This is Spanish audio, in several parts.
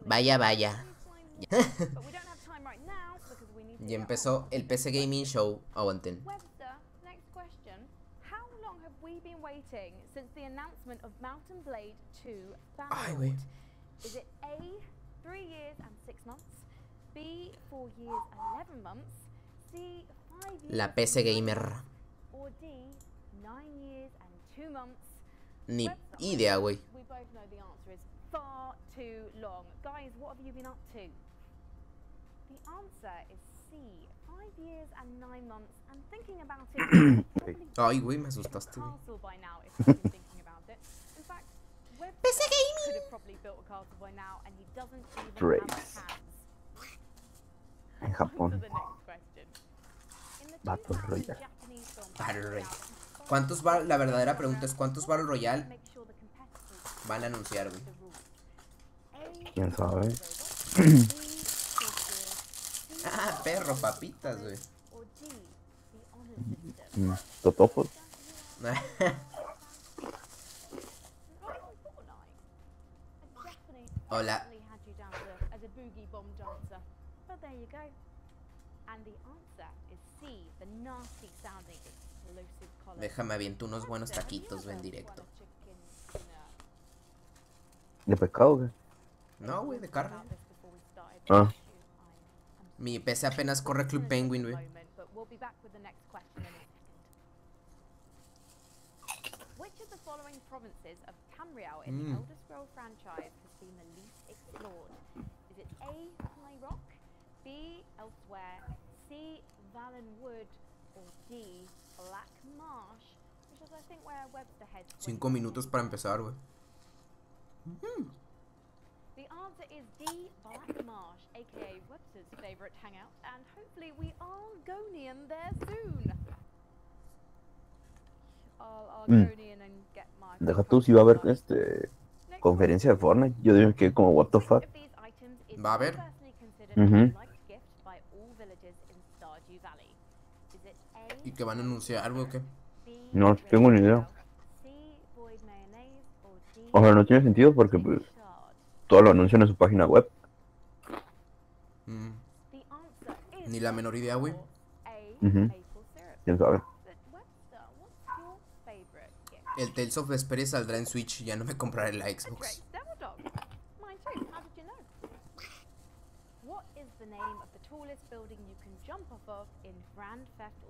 Vaya, vaya. Y empezó el PC Gaming Show. Aguanten. Ay, güey. Is it A, 3 years and 6 months, B, 4 years and 11 months, C, 5 years La PC Gamer. or D, 9 years and 2 months? Ni idea, güey. We both know the answer is far too long. Guys, what have you been up to? The answer is C, 5 years and 9 months. And thinking about it, Ay, güey, me asustaste. castle by now if you've been thinking about it. In fact, PC could have probably built a castle by now, and he doesn't even have hands. En On to Japón. the next question. In the Battle 2000 Royale. Japanese film Battle Royale. Battle ¿Cuántos la verdadera pregunta es cuántos Battle Royale make sure the competitors van a anunciar, güey? the rules. A, ¿Quién sabe? B, horses, C, Ah, perro, papitas, güey. or D, the honor system. Totopos. Hola. Had you down as a boogie bomb dancer, but there you go. And the answer is C, the nasty sounding explosive collar. Déjame aviento unos buenos taquitos, güey, en directo. ¿De pescado o qué? No, güey, de carne. Ah. Mi PC apenas corre Club Penguin, güey. Which of the following provinces of Tamriel in the Elder Scroll franchise has been the least explored? Is it A, High Rock, B, Elsewhere, C, Valen Wood, or D, Black Marsh, which is I think where Webster heads. 5 minutos para empezar, güey. The answer is D, Black Marsh, aka Webster's favorite hangout, and hopefully we are Argonian there soon. I'll Argonian and get my. Deja tú si va a haber conferencia de Fortnite. Yo digo que como what the fuck. Va a haber. ¿Y que van a anunciar, güey, o qué? No tengo ni idea. O sea, no tiene sentido porque pues todo lo anuncian en su página web. Ni la menor idea, güey. ¿Quién sabe? El Tales of Vesperia saldrá en Switch. Ya no me compraré la Xbox.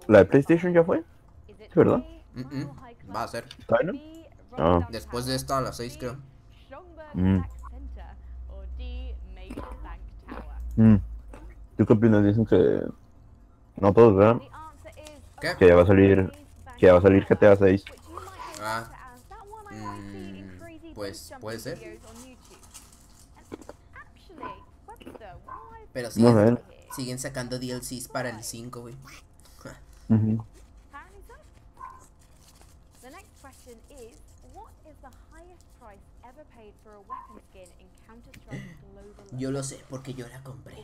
¿La de PlayStation ya fue? ¿Es verdad? Va a ser. ¿Todavía no? Ah. Después de esta a las 6, creo. ¿Tú qué opinas? Dicen que no todos, ¿verdad? ¿Qué? Que ya va a salir GTA 6. Ah. Pues puede ser. Pero No sé. siguen sacando DLCs para el 5, güey. Yo lo sé porque yo la compré.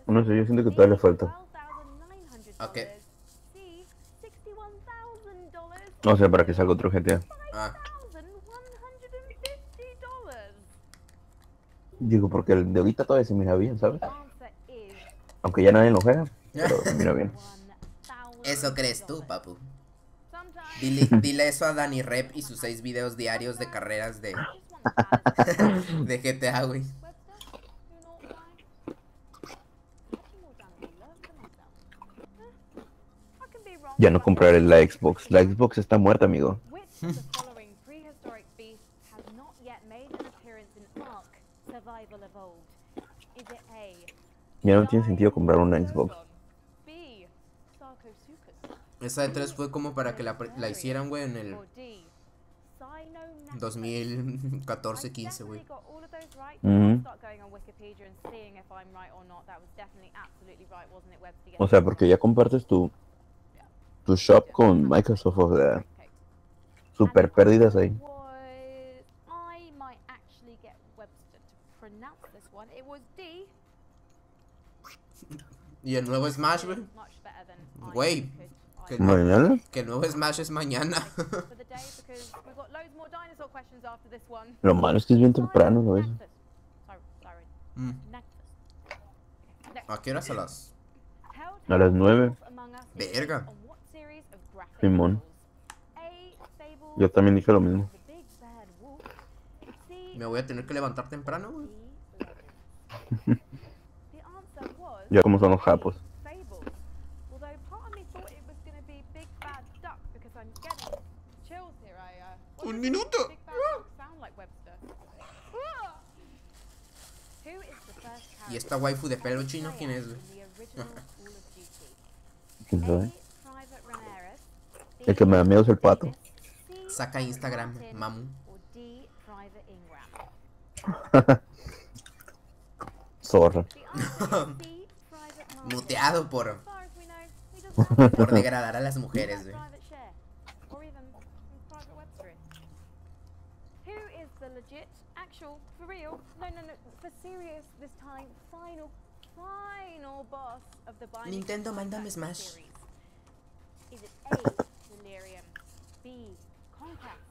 No sé, yo siento que todavía le falta. ¿A qué? O sea, para que salga otro GTA. Ah. Digo, porque el de ahorita todavía se mira bien, ¿sabes? Aunque ya nadie lo juega, pero se mira bien. Eso crees tú, papu. Dile eso a Danny Rep y sus 6 videos diarios de carreras de GTA, güey. Ya no compraré la Xbox. La Xbox está muerta, amigo. Ya no tiene sentido comprar una Xbox. Esa de 3 fue como para que la hicieran, güey, en el 2014-15, güey. O sea, porque ya compartes tu shop con Microsoft, o sea, super pérdidas ahí. Y el nuevo Smash, güey. Güey, Que el, ¿Mañana? que el nuevo Smash es mañana. for the day because we've got loads more dinosaur questions after this one. Lo malo es que es bien temprano, ¿no ves? Sorry. Mm. Next. ¿A qué horas a las? A las 9. Verga. Simón. Yo también dije lo mismo. Me voy a tener que levantar temprano, güey. Ya como son los japos. ¡Un minuto! ¿Y esta waifu de pelo chino quién es, güey? ¿Quién sabe? El que me da miedo es el pato. Saca Instagram, mamu. Zorra. Muteado por degradar a las mujeres, güey. Nintendo, mándame Smash. Is it A, Delirium, B, Comcast,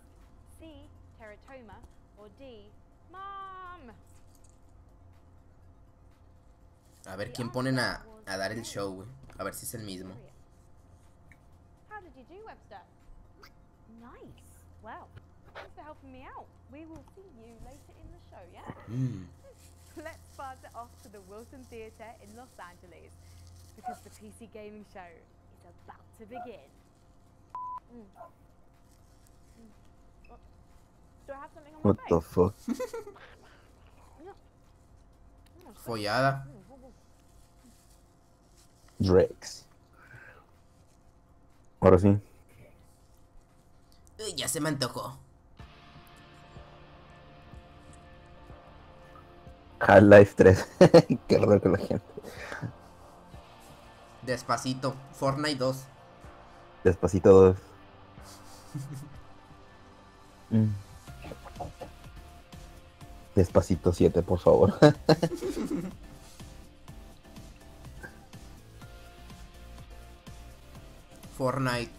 C, Teratoma, or D, Mom? A ver quién ponen a dar el show, güey. A ver si es el mismo. How did you do, Webster? Nice. Well, thanks for helping me out. We will see you later in the show, yeah? Let's buzz it off to the Wilson Theatre in Los Angeles because the PC gaming show is about to begin. Do I have something on my What the fuck? Follada. Drakes. Ahora sí. Uy, ya se me antojó. Half-Life 3. Qué raro con la gente. Despacito. Fortnite 2. Despacito 2. Despacito 7, por favor. Fortnite.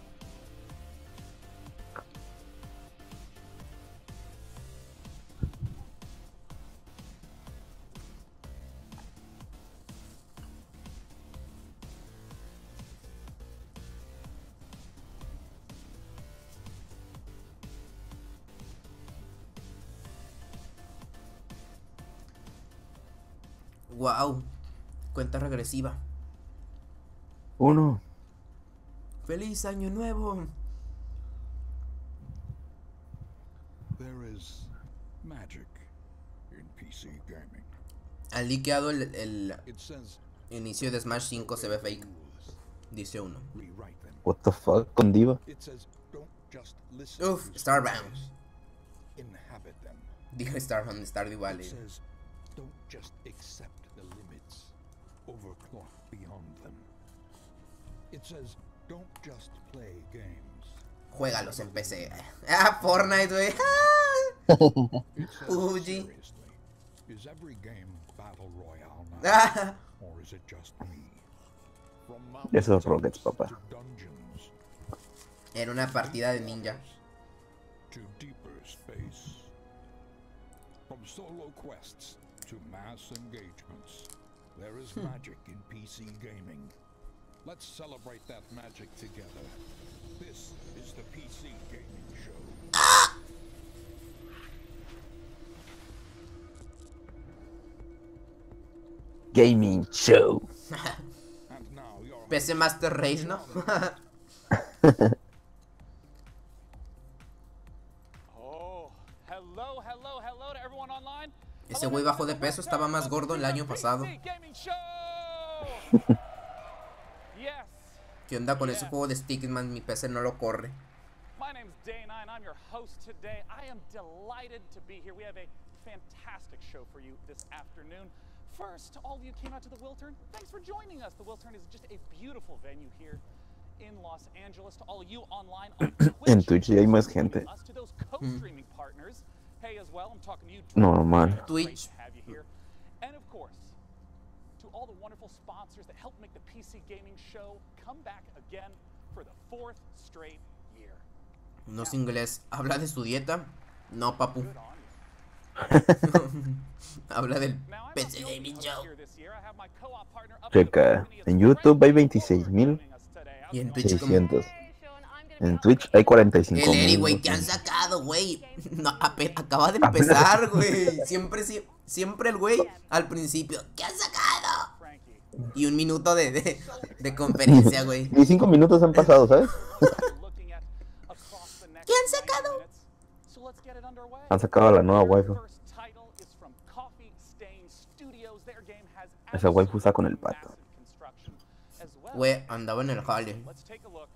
Wow. Cuenta regresiva. 1. ¡Feliz año nuevo! There is magic in PC gaming. Han liqueado el It says inicio de Smash 5, se ve fake. Dice uno. rewrite them. What the fuck con Diva. It says don't just listen. Uf, to Starbound. stories, inhabit them. Dijo Stardew It Valley. says don't just accept the limits, overclock beyond them. It says don't just play games. Juégalos en PC. Ah, Fortnite, güey. It says Uji. seriously, is every game battle royale now, Ah, or is it just me? From Esos mountains rockets, papá. to dungeons, Era una partida de ninja. to deeper space. From solo quests to mass engagements, there is magic in PC gaming. Let's celebrate that magic together. This is the PC Gaming Show. Gaming Show. And now your PC Master Race, ¿no? Oh, hello to everyone online. Ese güey bajó de peso, estaba más gordo el año pasado. Gaming Show. Yes. ¿Qué onda con ese juego de Stickman? Mi PC no lo corre. My name's Dana and I'm your host today. I am delighted to be here. We have a fantastic show for you this afternoon. First, all of you came out to the Wiltern. Thanks for joining us. The Wiltern is just a beautiful venue here in Los Angeles. To all of you online on Twitch. En Twitch ya hay más gente. Us to those co-streaming partners. Hey, as well, I'm talking to you. Normal. Great Twitch. to have you here. And of course, to all the wonderful sponsors that help make the PC Gaming Show come back again for the 4th straight year. No es inglés. ¿Habla de su dieta? No, papu. Good on you. Habla del Now, I'm PC not the only Gaming host Show. here this year. I have my co-op partner up in the Checa, balcony. It's en YouTube hay Frankie Fuller 26.000. joining us today. How's Y it en going? Twitch como... 600. Hey, Sean, I'm gonna be En up Twitch the hay game. 45 El Eri, mil. güey, ¿qué han sacado, güey? No, acaba de empezar, güey. Siempre el güey al principio. ¿Qué han sacado? Frankie. Y un minuto de conferencia, güey. Y 5 minutos han pasado, ¿sabes? We're looking at across the next ¿Qué han 90 sacado? minutes. So let's get it underway. Han sacado la nueva Our waifu. first title is from Coffee Stain Studios. Their game has Esa waifu está con el pato. massive construction as well. Güey, andaba en el jale. Let's take a look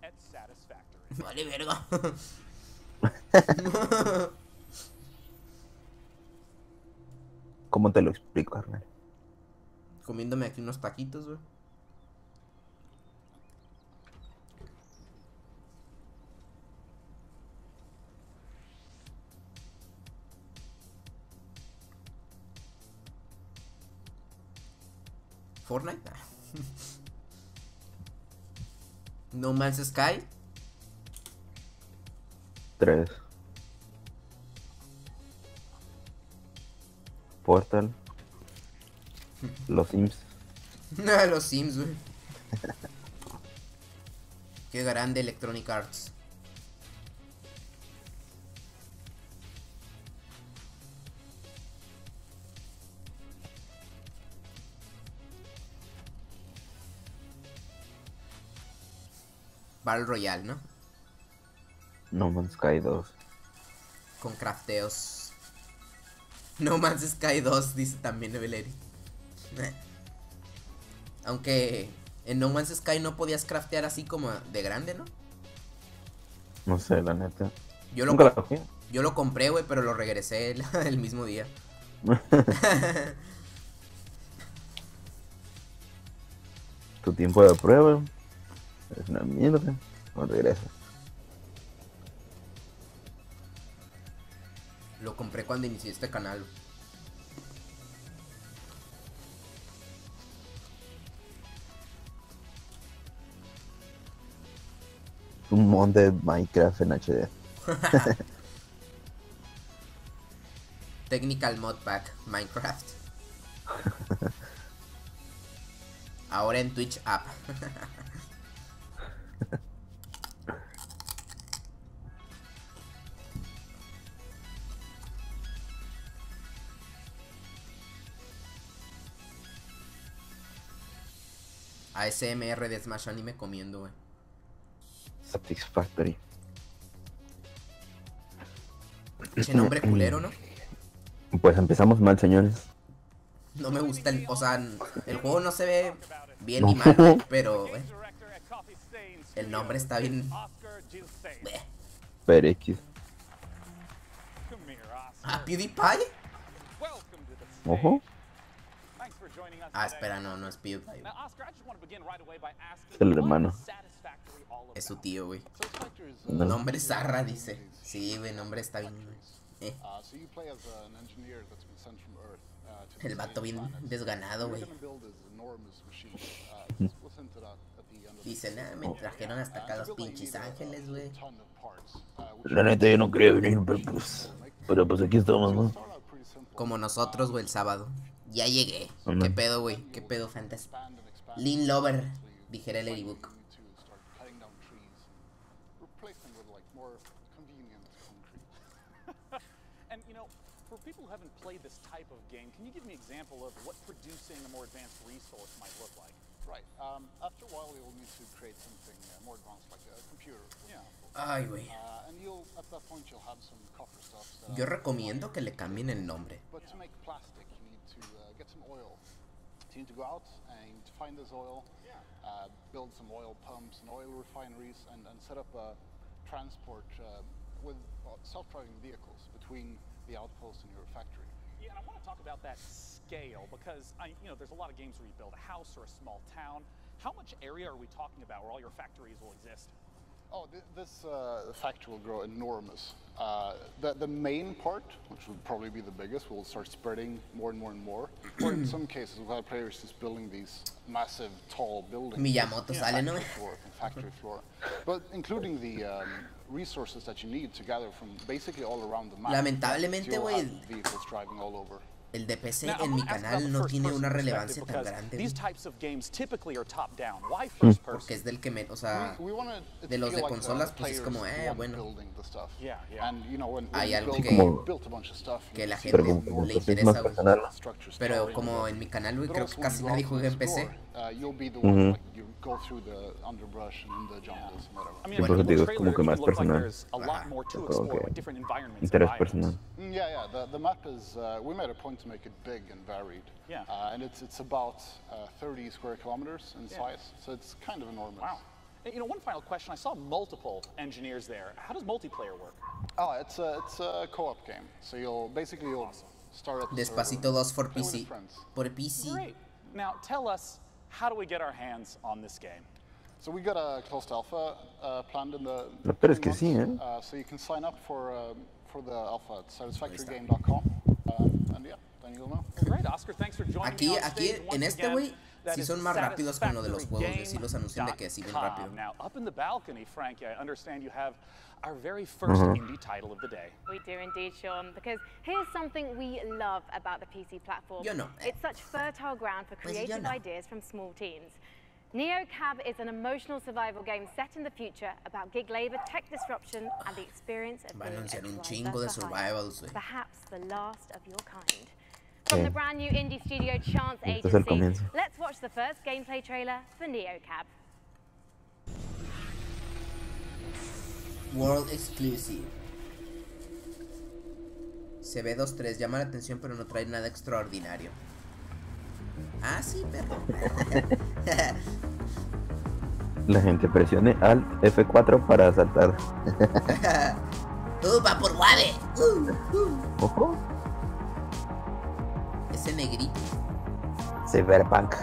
at Satisfactory. Vale, verga. ¿Cómo te lo explico, carnal? Comiéndome aquí unos taquitos, güey. Fortnite. No Man's Sky. 3. Portal. Los Sims. Los Sims, güey. Qué grande Electronic Arts. Battle Royale, ¿no? No Man's Sky 2. Con crafteos. No Man's Sky 2, dice también Eveleri. Aunque en No Man's Sky no podías craftear así como de grande, ¿no? No sé, la neta. Yo Nunca la cogí. lo compré, güey, pero lo regresé el mismo día. Tu tiempo de prueba es una mierda. No regresa. Lo compré cuando inicié este canal. Un mod de Minecraft en HD. Technical Mod Pack, Minecraft. Ahora en Twitch App. ASMR de SmashAnime comiendo, güey. Satisfactory. Ese nombre culero, ¿no? Pues empezamos mal, señores. No me gusta el... O sea, el juego no se ve bien No. ni mal, güey, pero Game director at Coffee Stain el nombre Studios, está bien... Oscar Gilsey. Bleh. Pero X. Come here, Oscar. ¿Ah, PewDiePie? Welcome to the stage. Ojo. Thanks for joining us Ah, today. espera, no es PewDiePie. Now, Oscar, I just want to begin right away by asking Es el what hermano. is Satisfactory all about? Es su tío, güey. No. Nombre Zarra, dice. Sí, güey, nombre está bien, güey. So you play as an engineer that's been sent from Earth to El vato bien desganado, güey. You're gonna build this enormous machine. We'll send to that at the end of Dice, nada, me trajeron hasta acá los pinches ángeles, güey. a ton of parts. Which La neta yo no quería venir, pero pues aquí estamos, ¿no? start out pretty simple. Como nosotros, güey, el sábado. Ya llegué. Anda. ¿Qué pedo, güey? ¿Qué pedo, Fantas? Expand and expand. Lean Lover, dijera el Eribook. You need to start cutting down trees and replace them with like more convenient concrete. And you know, for people who haven't played this type of game, can you give me an example of what producing a more advanced resource might look like? Right. After a while, you'll need to create something more advanced, like a computer. Yeah. Ay, güey. And you'll, at that point, you'll have some copper stuff. Yo recomiendo que le cambien el nombre. But to make plastic, you need to get some oil. So you need to go out and to find this oil, build some oil pumps and oil refineries, and set up a transport with self-driving vehicles between the outpost and your factory. Yeah, and I want to talk about that scale because there's a lot of games where you build a house or a small town. How much area are we talking about where all your factories will exist? Oh, this factory will grow enormous. The main part, which will probably be the biggest, will start spreading more and more and more. Or in some cases, we'll have players just building these massive, tall buildings. Miyamoto sale, ¿no? Factory floor. But including the resources that you need to gather from basically all around the map. Lamentablemente, güey, vehicles driving all over. el de PC en mi canal no tiene una relevancia tan grande. These types of games typically are top down. Why first person? Porque es del que me, o sea, de los de consolas pues es como, bueno. Hay algo que la gente le interesa, güey. Pero como en mi canal, güey, creo que casi nadie juega en PC. Bueno, digo, es como que más personal. Como que interés personal. Yeah, the map is, we made a point to make it big and varied. Yeah. And it's about 30 square kilometers in size, so it's kind of enormous. Wow. You know, one final question. I saw multiple engineers there. How does multiplayer work? Oh, it's a co-op game. So you'll start at the Despacito 2 for PC. Por PC. Great. Now tell us, how do we get our hands on this game? So we got a closed alpha planned in the. Pero es que sí, So you can sign up for the alpha at satisfactorygame.com, and yeah, then you'll know. Great, Oscar, thanks for joining me on Aquí, stage once en este again. güey, sí son más rápidos con lo de los juegos, sí los anuncian de que sí bien rápido. Now, up in the balcony, Frankie, I understand you have our very first indie title of the day. We do indeed, Sean, because here's something we love about the PC platform. Yo no. It's such fertile ground for creative ideas from small teams. NeoCab is an emotional survival game set in the future about gig labor, tech disruption, and the experience of being perhaps the last of your kind. From the brand new indie studio Chance Agency, let's watch the first gameplay trailer for NeoCab. World Exclusive. Se ve 2-3, llama la atención pero no trae nada extraordinario. Ah, sí, perro. La gente presione al F4 para saltar. Va por Guave. Ojo. Ese negrito. Cyberpunk.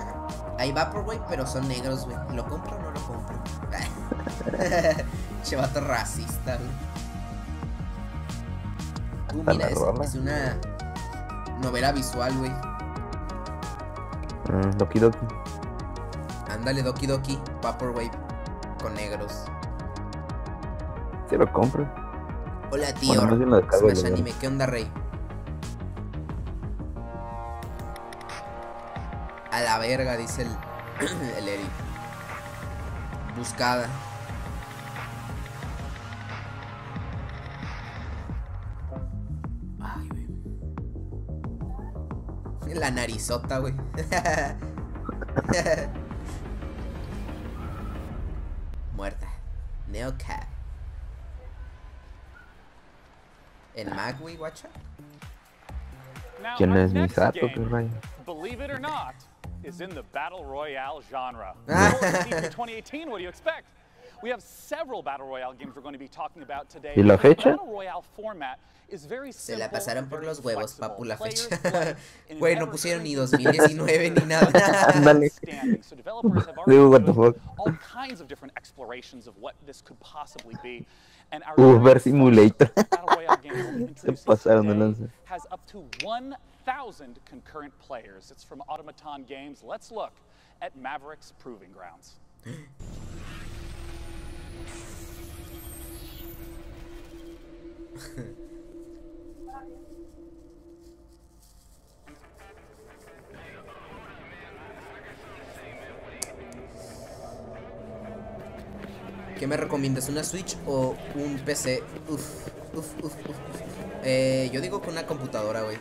Ahí va por güey, pero son negros, güey. ¿Lo compro o no lo compro? Che vato racista, güey. Mira, es una novela visual, güey. Doki Doki. Ándale, Doki Doki, Vaporwave con negros. Se lo compro. Hola, tío. SmashAnime, ¿qué onda, rey? A la verga, dice el Eric. Buscada. Ay, güey. La narizota, güey. Muerta. NeoCab. En Mac, güey, guacha. ¿Quién es Misato? ¿Qué rayo? Believe it or not, is in the battle royale genre. 2018, what do you expect? We have several battle royale games we're going to be talking about today. ¿Y la fecha? The battle royale format is very simple. Se la pasaron por los huevos, papu, la fecha. Güey, no pusieron ni 2019 ni nada. Ándale. So developers have already What the fuck? all kinds of different explorations of what this could possibly be. And our Uber Simulator. battle royale game we'll be Se introducing pasaron de today lanza. has up to 1,000 concurrent players. It's from Automaton Games. Let's look at Maverick's Proving Grounds. ¿Qué me recomiendas? ¿Una Switch o un PC? Yo digo que una computadora, güey.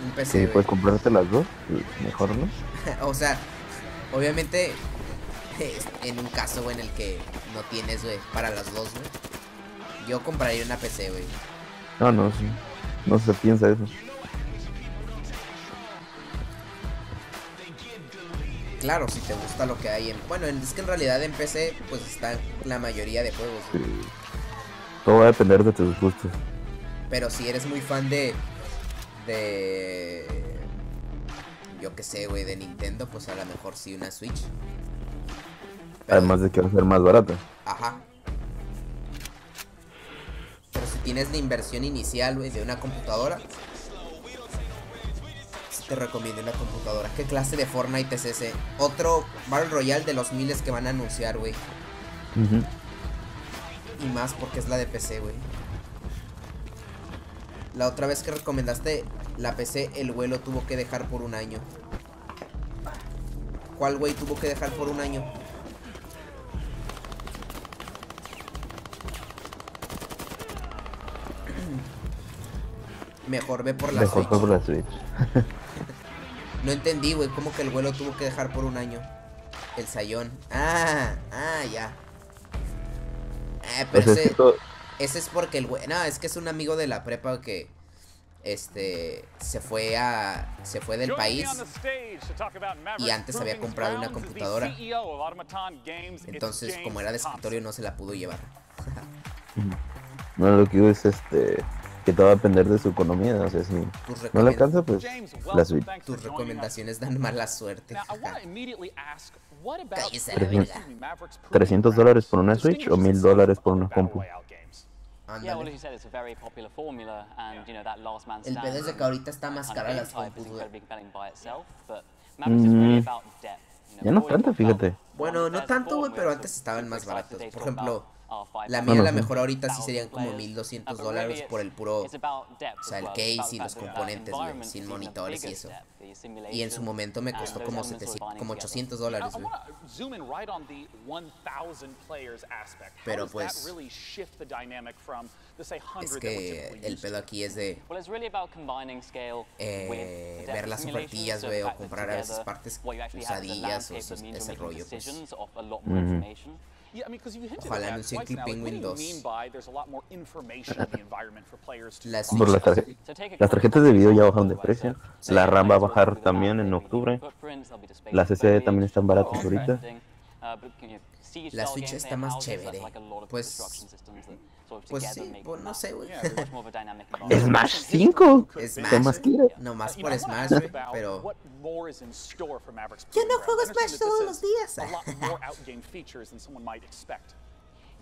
Un PC, Sí, güey. puedes comprarte las dos. Mejor, ¿no? O sea, obviamente, en un caso, güey, en el que no tienes, güey, para las dos, güey. Yo compraría una PC, güey. No, sí. No se piensa eso. Claro, si te gusta lo que hay en... Bueno, es que en realidad en PC, pues están la mayoría de juegos, güey. Sí. Todo va a depender de tus gustos. Pero si eres muy fan de yo qué sé, güey, de Nintendo, pues a lo mejor sí una Switch. Además de que va a ser más barata. Ajá. Pero si tienes la inversión inicial, güey, de una computadora, te recomiendo una computadora. ¿Qué clase de Fortnite es ese? Otro Battle Royale de los miles que van a anunciar, güey. Y más porque es la de PC, güey. La otra vez que recomendaste la PC, el güey lo tuvo que dejar por un año. ¿Cuál güey tuvo que dejar por un año? Mejor ve por la Switch. Mejor por la Switch. No entendí, güey, cómo que el güey lo tuvo que dejar por un año. El sayón. Ya. Pero pues ese es porque el güey... No, es que es un amigo de la prepa que... se fue del país y antes había comprado una computadora. Entonces, como era de escritorio, no se la pudo llevar. No, lo que digo es que todo va a depender de su economía. O sea, si no le alcanza, pues la Switch. Tus recomendaciones dan mala suerte. Cállese la verga. $300 por una Switch o $1000 por una compu. El pedo es de que ahorita está más cara las compus, güey. Ya no tanto, fíjate. Bueno, no tanto, güey, pero antes estaban más baratos. Por ejemplo, la mía, la mejor ahorita sí serían como $1200 por el puro, o sea, el case y los componentes, güey, sin monitores y eso. Y en su momento me costó como $800, güey. Pero pues, es que el pedo aquí es de ver las ofertillas, güey, o comprar a veces partes usadillas o ese rollo, pues. Ojalá anuncien Clipping Windows. Las tarjetas de video ya bajaron de precio. La RAM va a bajar también en octubre. Las SSD también están baratas ahorita. La Switch está más chévere. Pues sí, pues no sé, güey. Smash 5. ¿Qué más quiere? No más por Smash, güey, pero... Yo no juego Smash todos los días.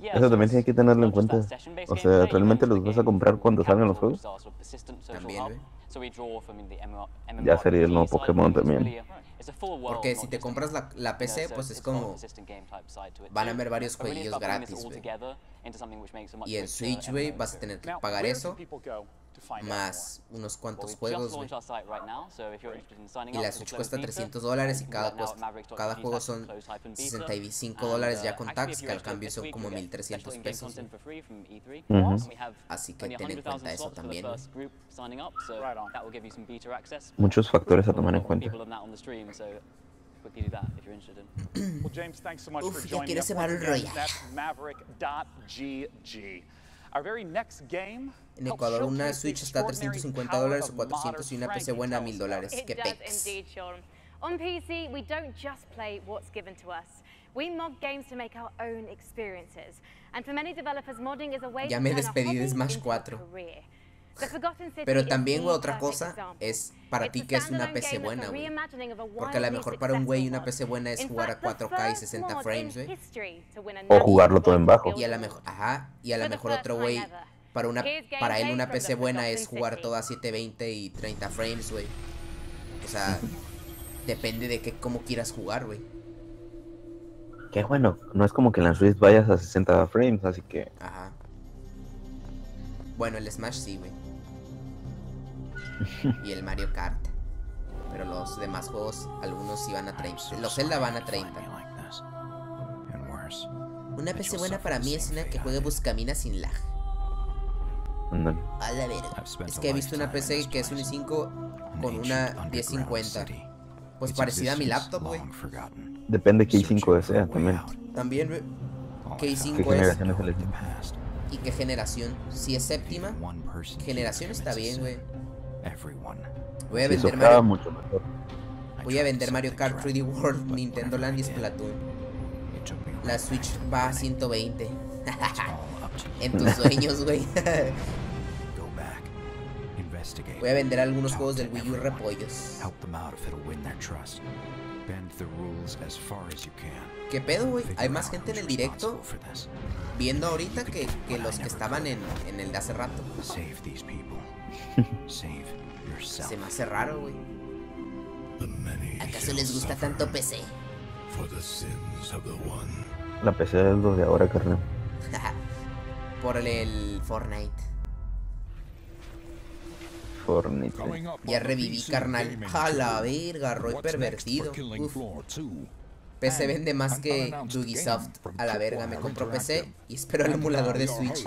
Eso también tiene que tenerlo en cuenta. O sea, ¿realmente los vas a comprar cuando salgan los juegos? También, güey. Ya sería el nuevo Pokémon también. Porque si te compras la PC, pues es como... Van a haber varios jueguillos gratis, güey. Y en Switch, güey, vas a tener que pagar eso, más unos cuantos juegos, güey. Y la Switch cuesta $300 y cada juego son $65 ya con tax, que al cambio son como 1,300 pesos. Así que ten en cuenta eso también, güey. Muchos factores a tomar en cuenta. Uf, ya quiero ese Battle Royale. En Ecuador una Switch está a $350 o $400 y una PC buena a $1000. ¡Qué pex! On PC, we don't just play what's given to us. We mod games to make our own experiences. And for many developers, modding is a way to turn a hobby into a career. Pero también, güey, otra cosa es para ti que es una PC buena, güey. Porque a lo mejor para un güey una PC buena es jugar a 4K y 60 frames, güey. O jugarlo todo en bajo. Y a lo mejor, y a lo mejor otro güey, para él una PC buena es jugar todo a 720 y 30 frames, güey. O sea, depende de cómo quieras jugar, güey. Que bueno, no es como que en la Switch vayas a 60 frames, así que... Ajá. Bueno, el Smash sí, güey. Y el Mario Kart. Pero los demás juegos, algunos sí van a 30. Los Zelda van a 30. Una PC buena para mí es una que juegue Buscaminas sin lag. A la verga. Es que he visto una PC que es un i5 con una 1050. Pues parecida a mi laptop, güey. Depende qué i5 sea también. También, güey. ¿Qué i5 es? ¿Y qué generación? Si es séptima, generación está bien, güey. Voy a vender Mario Kart 3D World, Nintendo Land y Splatoon. La Switch va a 120. En tus sueños, güey. Voy a vender algunos juegos del Wii U repollos. ¿Qué pedo, güey? Hay más gente en el directo viendo ahorita que los que estaban en el de hace rato. Se me hace raro, güey. ¿Acaso les gusta tanto PC? La PC es lo de ahora, carnal. Por el Fortnite. Ya reviví, carnal. A la verga, Roy pervertido. Uf. PC vende más que Ubisoft. A la verga, me compro PC y espero el emulador de Switch.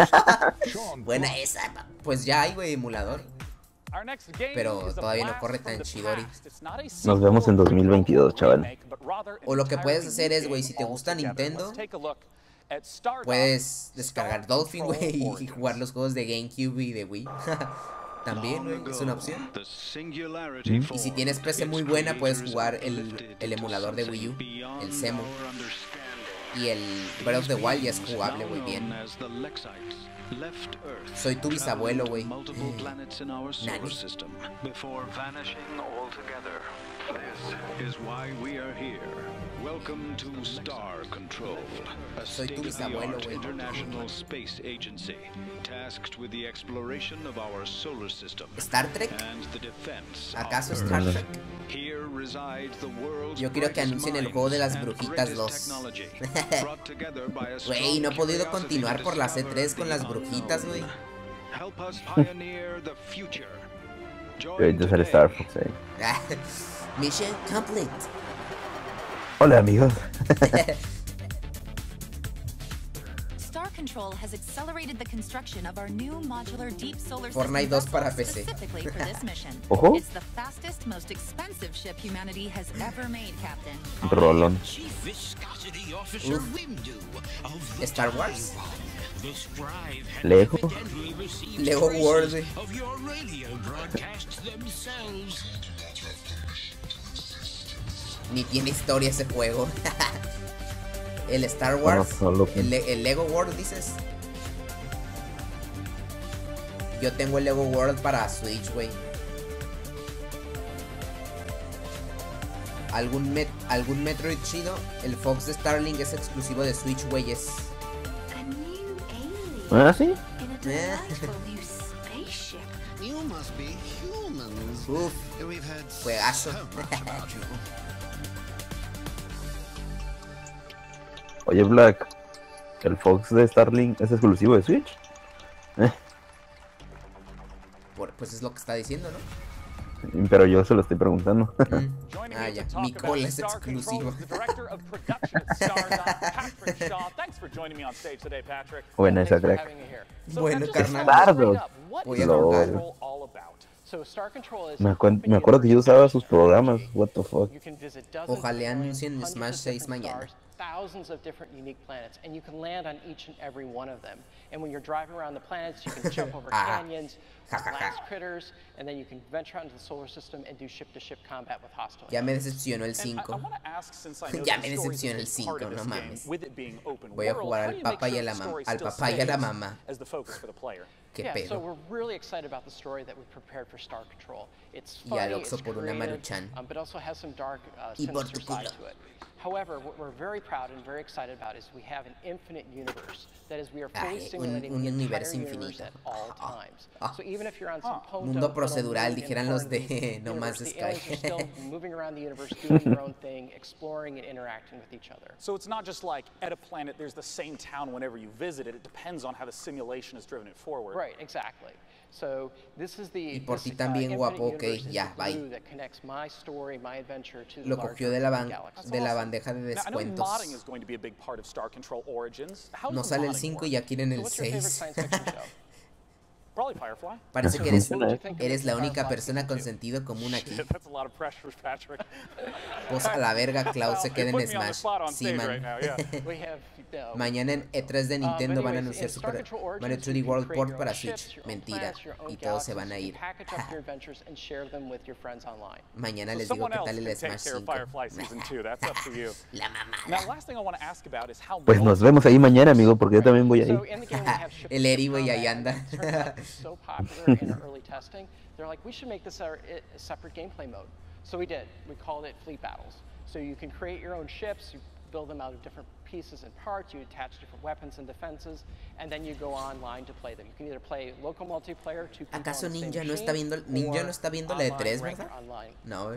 Buena esa. Pues ya hay, güey, emulador. Pero todavía no corre tan chidori. Nos vemos en 2022, chaval. O lo que puedes hacer es, güey, si te gusta Nintendo, puedes descargar Dolphin, güey, y jugar los juegos de GameCube y de Wii. También, güey, es una opción. Y si tienes PC muy buena, puedes jugar el emulador de Wii U, el Semu. Y el Breath of the Wild ya es jugable, güey, bien. Soy tu bisabuelo, güey. Nani. Welcome to Star Control, a state-of-the-art international space agency tasked with the exploration of our solar system. ¿Star Trek? ¿Acaso Star Trek? Yo quiero que anuncien el juego de las brujitas 2. Güey, no he podido continuar por la C3 con las brujitas, güey. Yo ser Star Fox, Mission complete. Hola, amigos. Star Control has accelerated the construction of our new modular deep solar system Fortnite 2 para PC. specifically for this mission. Ojo. It's the fastest, most expensive ship humanity has ever made, Captain. Rolón. Star Wars. Lego. Lego World. Ni tiene historia ese juego. El Star Wars. El Lego World, dices. Yo tengo el Lego World para Switch, güey. ¿Algún Metroid chido? El Fox de Starlink es exclusivo de Switch, güeyes. ¿Ah, sí? Uf, juegazo. Oye, Black, ¿el Fox de Starlink es exclusivo de Switch? Pues es lo que está diciendo, ¿no? Pero yo se lo estoy preguntando. Ah, ya. Mi cola es exclusiva. Buena esa, crack. Bueno, carnal. Voy a jugar. Me acuerdo que yo usaba sus programas. What the fuck. Ojalá anuncien Smash 6 mañana. Thousands of different unique planets, and you can land on each and every one of them. And when you're driving around the planets, you can jump over canyons, blast critters, and then you can venture out into the solar system and do ship-to-ship combat with hostile. Ya me decepcionó el 5. Ya me decepcionó el 5, no mames. Voy a jugar al papá y a la mamá. Qué pedo. So we're really excited about the story that we've prepared for Star Control. It's Y funny, al it's Oxxo por una creative, Maruchan. but also has some dark, Y por sinister tu culo. side to it. However, what we're very proud and very excited about is we have an infinite universe. That is, we are fully simulating the entire universe at all times. So even if you're on some Mundo procedural, dijeran los de No Man's the Sky. aliens are still moving around the universe, doing their own thing, exploring and interacting with each other. So it's not just like at a planet there's the same town whenever you visit it. It depends on how the simulation has driven it forward. Right, exactly. So this is the Y por ti también, guapo, ok, ya, bye. Lo cogió de la bandeja de descuentos. No sale el 5 y ya quieren el 6. Parece que eres la única persona con sentido común aquí. Pues a la verga, Cloud se queda en Smash. Sí, man. Mañana en E3 de Nintendo van a anunciar Super Mario 3D World Port para Switch. Mentira. Y todos se van a ir. Mañana les digo qué tal el Smash 5. La mamada. Pues nos vemos ahí mañana, amigo, porque yo también voy ahí. El Eri, güey, ahí anda. So popular in our early testing, they're like, we should make this a separate gameplay mode. So we did. We called it Fleet Battles. So you can create your own ships, you build them out of different pieces and parts, you attach different weapons and defenses, and then you go online to play them. You can either play local multiplayer, 2 people ¿Acaso on the same Ninja no machine, está viendo, Ninja no está viendo la de 3, verdad? No,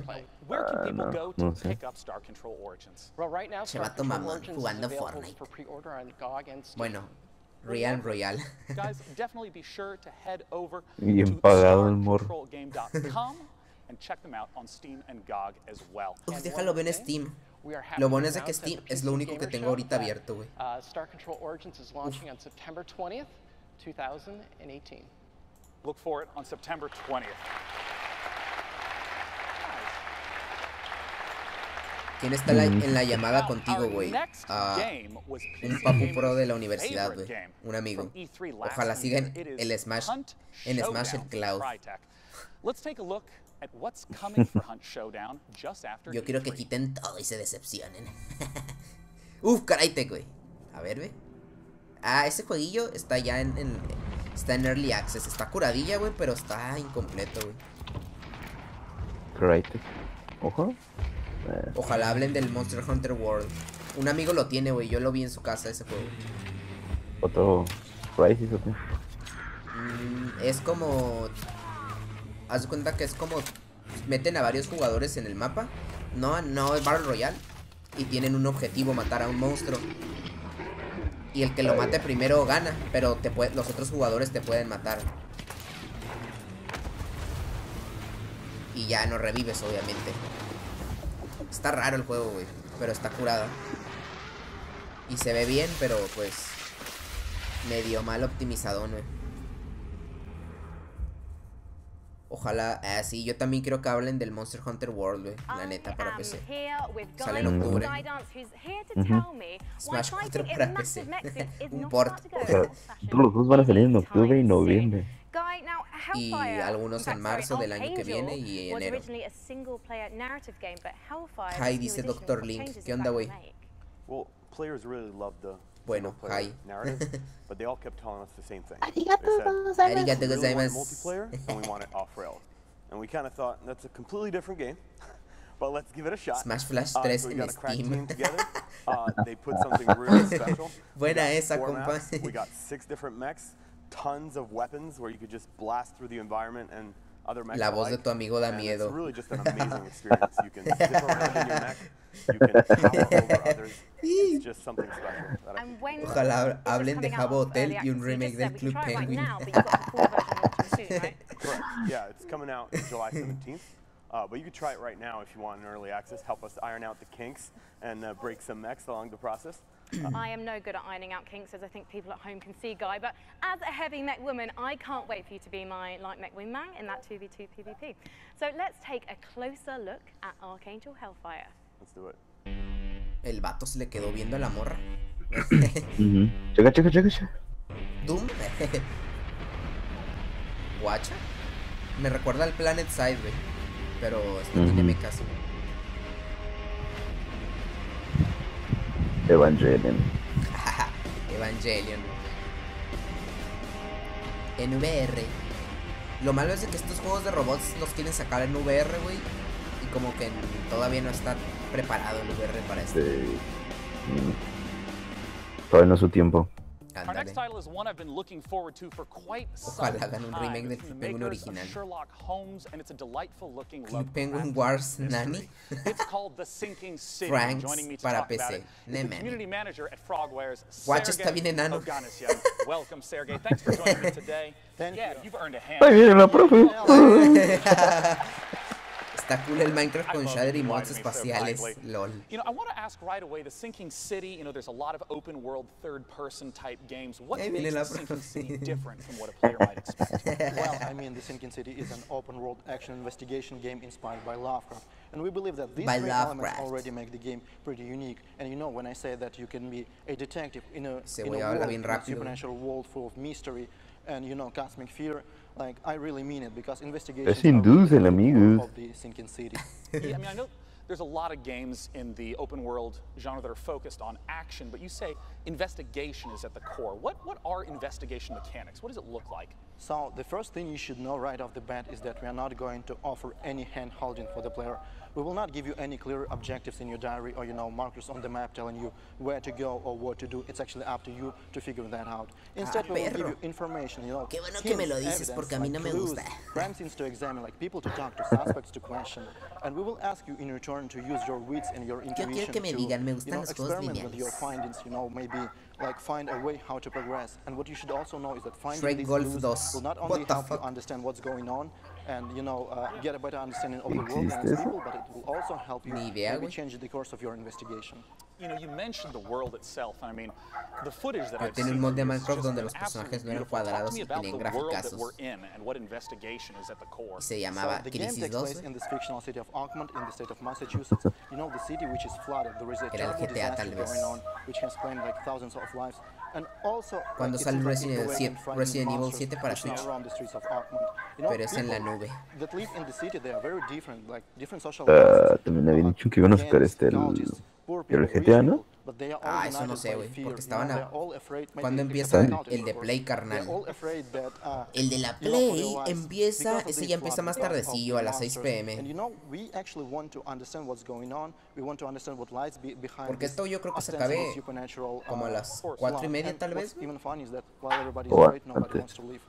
Where can people go to pick up Star Control Origins? Well, right now, Star Control Origins is available for pre-order on GOG and Steam. Bueno, Royal. Guys, definitely be sure to head over to starcontrolgame.com and check them out on Steam and GOG as well. Uf, déjalo ver en Steam. Lo bueno es de que Steam es lo único que tengo ahorita abierto, güey. Star Control Origins is launching on September 20th, 2018. Look for it on September 20th. ¿Quién está en la llamada contigo, güey? Un papu pro de la universidad, güey. Un amigo. Ojalá sigan el Smash, en Smash el Cloud. Yo quiero que quiten todo y se decepcionen. Uf, Karate, güey. A ver, ve. Ah, ese jueguillo está ya está en Early Access. Está curadilla, güey, pero está incompleto, güey. Karate. Ojo. Ojalá hablen del Monster Hunter World. Un amigo lo tiene, güey. Yo lo vi en su casa ese juego. ¿Otro Crisis o qué? Es como... Haz de cuenta que es como... Meten a varios jugadores en el mapa. No es Battle Royale. Y tienen un objetivo, matar a un monstruo. Y el que lo mate primero gana. Pero los otros jugadores te pueden matar. Y ya no revives, obviamente. Está raro el juego, güey. Pero está curado. Y se ve bien, pero pues... medio mal optimizado, güey. Ojalá, sí, yo también quiero que hablen del Monster Hunter World, güey, la neta, para PC. Sale en octubre. Smash 4 para PC. Un port. O sea, todos los juegos van a salir en octubre y noviembre. Y algunos en marzo del año que viene y enero. Hi, dice Dr. Link. ¿Qué onda, güey? Bueno, hi. But they all kept telling us the same thing. Arigato gozaimasu. Multiplayer, and we want it off rails. And we kind of thought that's a completely different game, but let's give it a shot. Smash Flash 3 so we en got a crack Steam. team together. They put something really special. Buena esa, compa. We got 6 different mechs, tons of weapons where you could just blast through the environment and other mechs. La voz de tu amigo da miedo. It's really just an amazing experience. You can zip around in your mech. You can power over others. It's just something special. Ojalá hablen de Habbo Hotel y un remake del Club Penguin. Correct. Yeah, it's coming out July 17th. But you can try it right now if you want in early access. Help us iron out the kinks and break some mechs along the process. I am no good at ironing out kinks, as I think people at home can see, Guy, but as a heavy mech woman, I can't wait for you to be my light mech wingman in that 2v2 PvP. So let's take a closer look at Archangel Hellfire. Let's do it. El vato se le quedó viendo a la morra. Checa. Doom. Guacha. Me recuerda al Planet Side, güey. Pero no tiene mechas. Evangelion. Evangelion. En VR. Lo malo es de que estos juegos de robots los quieren sacar en VR, güey. Y como que todavía no está preparado el VR para esto. Sí. Todavía no es su tiempo. Ándale. Ojalá hagan un remake del Club Penguin original. Club Penguin Wars Nani. Franks para PC. Watch está bien enano. Ahí viene la profe. Está cool el Minecraft con shader y mods espaciales, lol. You know, I want to ask right away, the Sinking City, you know, there's a lot of open world third-person type games. What makes the Sinking City different from what a player might expect? Well, I mean, the Sinking City is an open world action investigation game inspired by Lovecraft. And we believe that these three elements already make the game pretty unique. And you know, when I say that you can be a detective in a supernatural world full of mystery and, you know, cosmic fear, like, I really mean it, because investigations of the Sinking City. Yeah, I mean, I know there's a lot of games in the open world genre that are focused on action, but you say investigation is at the core. What are investigation mechanics? What does it look like? So the first thing you should know right off the bat is that we are not going to offer any hand holding for the player. We will not give you any clear objectives in your diary or, you know, markers on the map telling you where to go or what to do. It's actually up to you to figure that out. Instead, we will give you information, you know, Qué bueno que me lo dices porque a mí no me gusta. Crime scenes to examine, like people to talk to, suspects to question. And we will ask you in return to use your wits and your intuition to, you know, experiment with your findings, you know, maybe like find a way how to progress. And what you should also know is that finding these clues will not only help you understand what's going on and, you know, get a better understanding of the world and its people, but it will also help you maybe change the course of your investigation. You know, you mentioned the world itself, and I mean, the footage that I've seen un mod de Minecraft donde los personajes no eran cuadrados y tenían graficazos. Y se llamaba Crisis 2. In this fictional city of Oakmont in the state of Massachusetts, you know, the city which is flooded. There is a terrible disaster going on, which has claimed like thousands of lives. And also, cuando sale Resident Evil 7 para Switch, pero es en la nube. También había dicho que iban a sacar el GTA, ¿no? Ah, eso no sé, güey, porque estaban ¿Cuándo empieza el de Play, carnal? El de la Play empieza, ese ya empieza más tardecillo, a las 6 p.m. Porque esto yo creo que se acabe como a las 4:30 tal vez.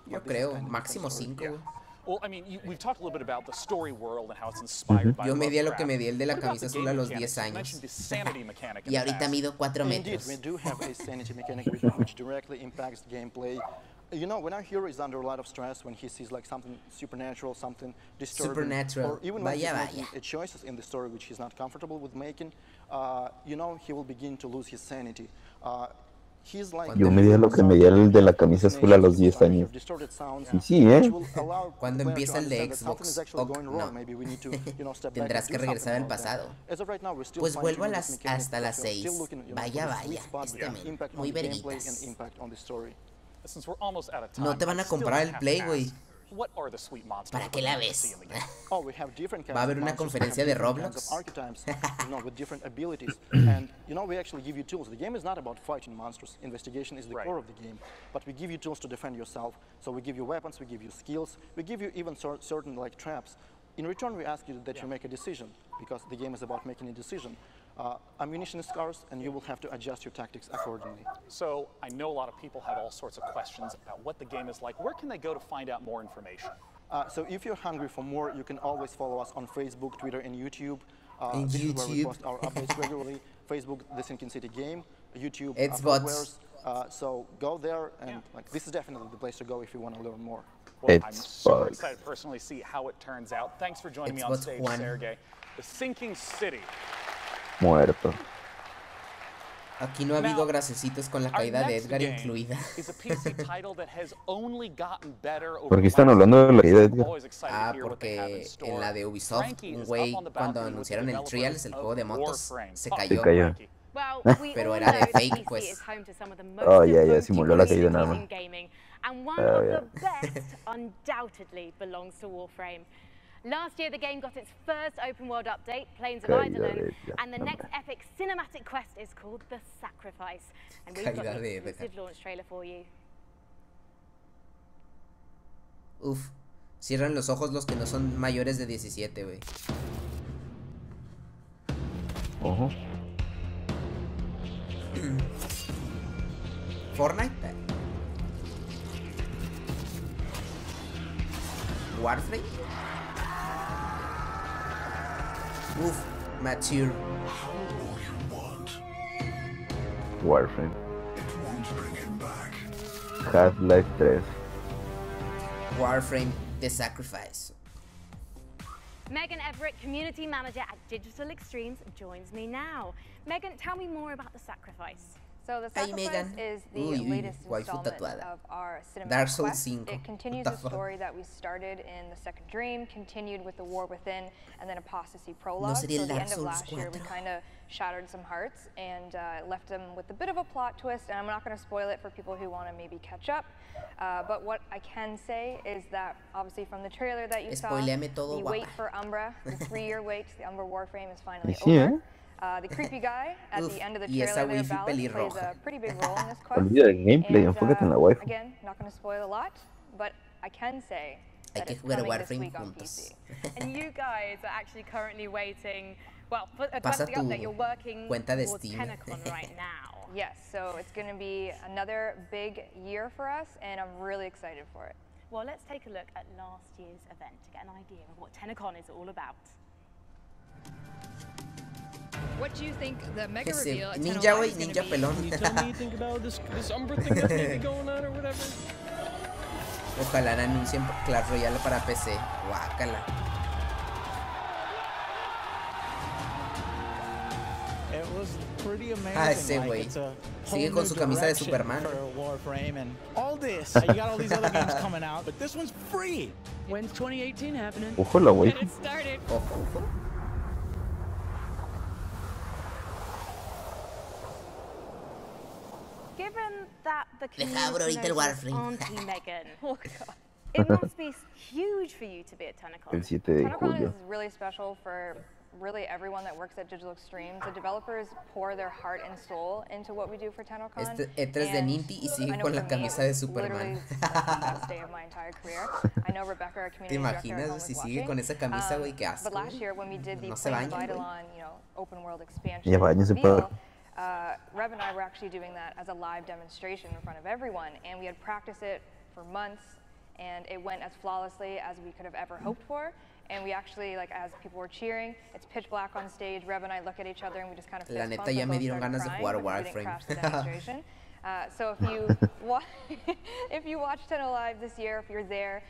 Yo creo, máximo 5, güey. Well, I mean, we've talked a little bit about the story world and how it's inspired by Yo medí lo que medí el de la camisa azul a los 10 años. Y ahorita mido 4 metros. We do have a sanity mechanic which directly impacts gameplay. You know, when our hero is under a lot of stress, when he sees like something supernatural, something disturbing, or even when he's making choices in the story which he's not comfortable with making, you know, he will begin to lose his sanity. Yo medía lo que medía el de la camisa azul a los 10 años. Y sí, Cuando empieza el de Xbox, no. Tendrás que regresar al pasado. Pues vuelvo hasta las 6. Vaya, muy verguitas. No te van a comprar el Play, güey. ¿Para qué la ves? ¿Va a haber una conferencia de Roblox? And you know, we actually give you tools. The game is not about fighting monsters. Investigation is the core of the game. But we give you tools to defend yourself. So we give you weapons, we give you skills, we give you even certain like traps. In return, we ask you that you make a decision, because the game is about making a decision. Ammunition is scarce, and you will have to adjust your tactics accordingly. So I know a lot of people have all sorts of questions about what the game is like. Where can they go to find out more information? So if you're hungry for more, you can always follow us on Facebook, Twitter, and YouTube. This is where we post our updates regularly. Facebook, The Sinking City Game. YouTube, Xbox. So go there, and like this is definitely the place to go if you want to learn more. Well, I'm super excited to personally see how it turns out. Thanks for joining me on stage, Sergey. The Sinking City. Muerto. Aquí no ha habido gracecitos con la caída de Edgar incluida. ¿Por qué están hablando de la caída de Edgar? Ah, porque en la de Ubisoft, un güey, cuando anunciaron el Trials, el juego de motos, se cayó. Pero era de fake, pues. Oh, ya, simuló la caída nada más. And one of the best undoubtedly belongs to Warframe. Last year, the game got its first open-world update, Plains of Eidolon, and the next epic cinematic quest is called The Sacrifice. And we've got an exclusive launch trailer for you. Uf, cierran los ojos los que no son mayores de 17, güey. Ojo. Fortnite. Warframe. Uf, mature. Warframe. Half-Life 3. Warframe, The Sacrifice. Megan Everett, Community Manager at Digital Extremes, joins me now. Megan, tell me more about The Sacrifice. So The Sacrifice is the latest installment of our cinematic quest. It continues the story that we started in The Second Dream, continued with The War Within, and then Apostasy Prologue. So at the end of last year, we kind of shattered some hearts and left them with a bit of a plot twist, and I'm not going to spoil it for people who want to maybe catch up. But what I can say is that, obviously from the trailer that you saw, the wait for Umbra, the 3-year wait to the Umbra Warframe is finally over. The creepy guy at the end of the trailer there, Ballard, plays a pretty big role in this quest. Olvida el gameplay, enfócate en la waifu. Again, not going to spoil a lot, but I can say hay que jugar Warframe juntos. And you guys are actually currently waiting, well, for a Pasa the update, you're working cuenta de towards Steam. TennoCon right now. Yes, so it's going to be another big year for us, and I'm really excited for it. Well, let's take a look at last year's event to get an idea of what TennoCon is all about. What do you think the mega reveal at Ninja, güey, ninja pelón. Can you tell me anything about this Umbra thing that's maybe going on or whatever? Ojalá anuncien Clash Royale para PC. Guácala. It was pretty amazing. Ah, ese güey. Sigue con su camisa de Superman. Warframe and all this. You got all these other games coming out, but this one's free. When's 2018 happening? Ojalá, güey. Get it started. Ojo. Given that the Deja abro ahorita el Warframe. Auntie Megan, oh God, it must be huge for you to be at TennoCon. El 7 de TennoCon julio. is really special for really everyone that works at Digital Extremes. The developers pour their heart and soul into what we do for TennoCon. Este E3 de Ninty y sigue con la camisa de Superman. ¿Te imaginas si sigue con esa camisa, güey? Qué asco. No se baña, güey. Ya bañense, padre. Rev and I were actually doing that as a live demonstration in front of everyone, and we had practiced it for months, and it went as flawlessly as we could have ever hoped for. And we actually, like, as people were cheering, it's pitch black on stage. Rev and I look at each other, and we just kind of fist bump. La neta ya me dieron ganas de jugar Warframe. So if you watch Tenno Live this year, if you're there,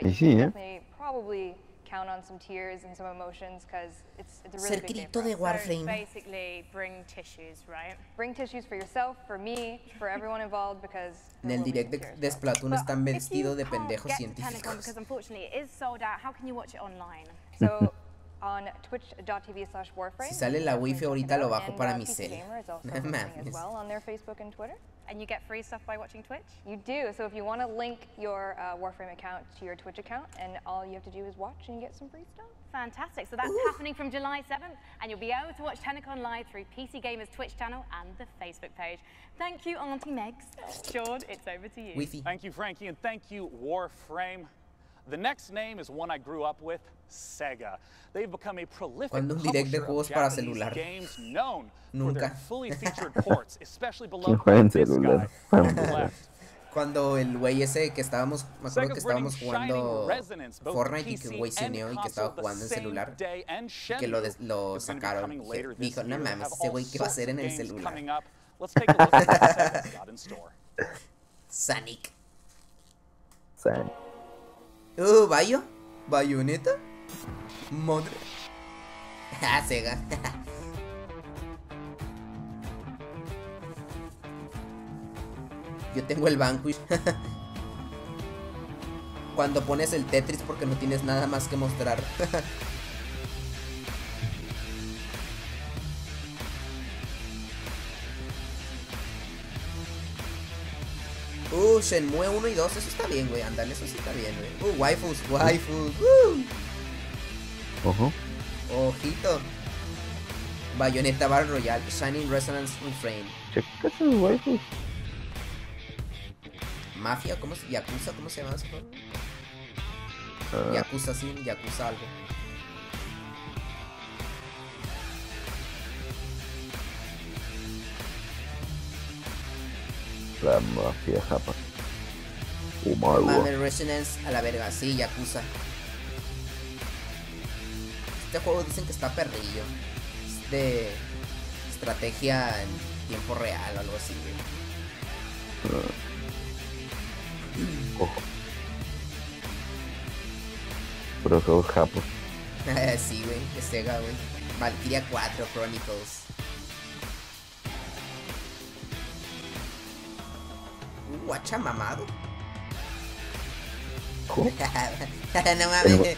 you Sí, can definitely probably count on some tears and some emotions because it's a really big day for us. De Warframe. So basically, bring tissues, right? Bring tissues for yourself, for me, for everyone involved, because en el direct de Splatoon están vestidos de pendejos científicos. Because unfortunately it is sold out. How can you watch it online? So on twitch.tv/warframe. Si sale la wifi ahorita lo bajo para mi cel. As well on their Facebook and Twitter. And you get free stuff by watching Twitch? You do. So if you want to link your Warframe account to your Twitch account, and all you have to do is watch and you get some free stuff. Fantastic. So that's happening from July 7th, and you'll be able to watch TennoCon live through PC Gamer's Twitch channel and the Facebook page. Thank you, Auntie Megs. Sean, it's over to you. Wi-Fi. Thank you, Frankie, and thank you, Warframe. The next name is one I grew up with, Sega. They've become a prolific publisher of Japanese games known for their fully featured ports, especially beloved by this guy on the left. Cuando el güey ese que estábamos, me acuerdo que estábamos jugando Fortnite y que el güey se unió y que estaba jugando en celular y que lo sacaron. Que dijo, no mames, ese güey qué va a hacer en el celular. Sonic. ¿Bayo? ¿Bayoneta? Madre. Ah, Sega. Yo tengo el Vanquish. Cuando pones el Tetris porque no tienes nada más que mostrar. Shenmue 1 y 2, eso está bien, güey. Ándale, eso sí está bien, güey. Waifus. Ojo. Ojito. Bayonetta Battle Royale, Shining Resonance Refrain. Checa esos waifus. Mafia, ¿cómo se Yakuza? ¿Cómo se llama ese juego? Yakuza, sí, Yakuza algo. La mafia japa. Battle Resonance a la verga, sí, Yakuza. Este juego dicen que está perrillo. Es de estrategia en tiempo real o algo así, güey. Ojo. Pero juegos japos. Sí, güey, de Sega, güey. Valkyria 4 Chronicles. Guacha mamado. No mames.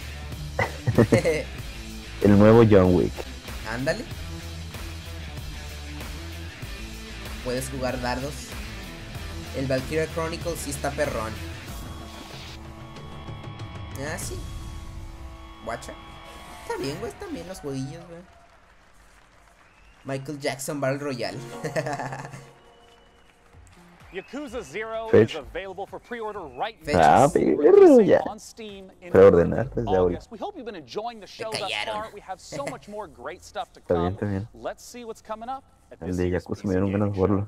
El nuevo John Wick. Ándale. Puedes jugar dardos. El Valkyria Chronicles sí está perrón. Ah, sí. Guacha. Está bien, güey. Están bien los jueguillos, güey. Michael Jackson Battle Royale. Yakuza 0 is available for pre-order right now. On Steam in August. We hope you've been enjoying the show thus far. We have so much more great stuff to come. Let's see what's coming up at this year's PC Gaming Show.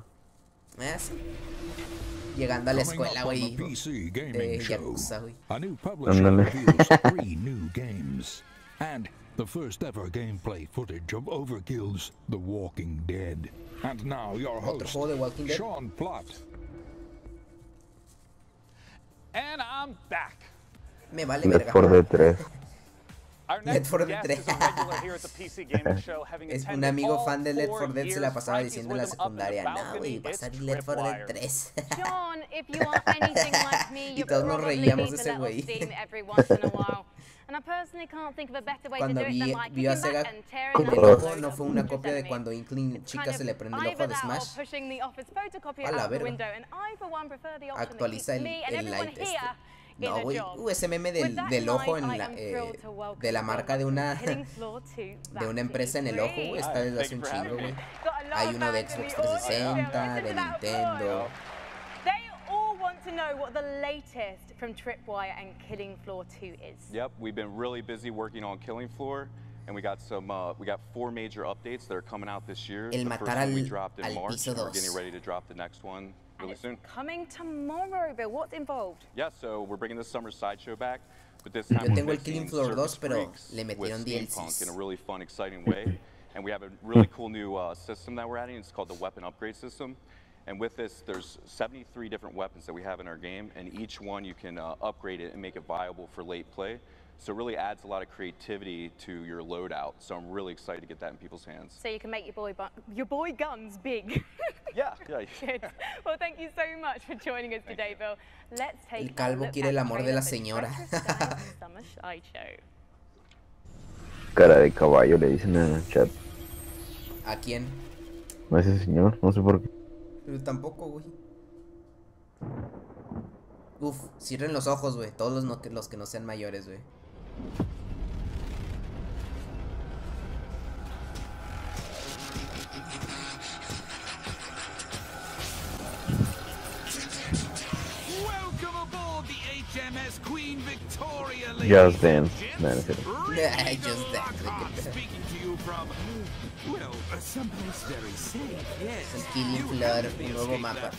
Llegando a la escuela, güey. Yakuza, güey. A new publisher reveals 3 new games. And the first ever gameplay footage of Overkill's The Walking Dead. And now your host, Sean Plott. And I'm back. Me vale Left 4 Dead 3. Our next guest is a regular here at the PC Gaming Show, having es un amigo fan de Left 4 Dead, se la pasaba diciendo en la secundaria, no, güey, va a salir Left 4 Dead 3. John, if you are anything like me, you probably need a little steam every once in a while. And I personally can't think of a better way to do it than by kicking back and tearing el ojo no fue una copia de cuando Inkling Chica se le prende el ojo de Smash. A la verga. Actualiza el light este. No, güey, ese meme del ojo en la, de la marca de una empresa en el ojo, güey, está desde hace un chingo, güey. Hay uno de Xbox 360, de Nintendo. To know what the latest from Tripwire and Killing Floor 2 is. Yep, we've been really busy working on Killing Floor, and we got 4 major updates that are coming out this year. El the matar first one we dropped in March, piso 2. And we're getting ready to drop the next one really soon. Coming tomorrow, Bill. What's involved? Yeah, so we're bringing the summer sideshow back, but this time Yo tengo el Killing Floor 2, pero le metieron DLCs in a really fun, exciting way, and we have a really cool new system that we're adding. It's called the Weapon Upgrade System. And with this, there's 73 different weapons that we have in our game, and each one you can upgrade it and make it viable for late play. So it really adds a lot of creativity to your loadout. So I'm really excited to get that in people's hands. So you can make your boy guns big. Yeah. Good. Well, thank you so much for joining us today, Bill. Let's take el calvo quiere el amor de la señora. Cara de caballo le dicen en el chat. ¿A quién? A ese señor, no sé por qué. Pero tampoco, güey. Uf, cierren los ojos, güey. Todos los que no sean mayores, güey. HMS Queen Victoria, Just Dance. Just Dance. Speaking to you from, well, someplace very safe, yes. El Killing Floor, un nuevo mapa. At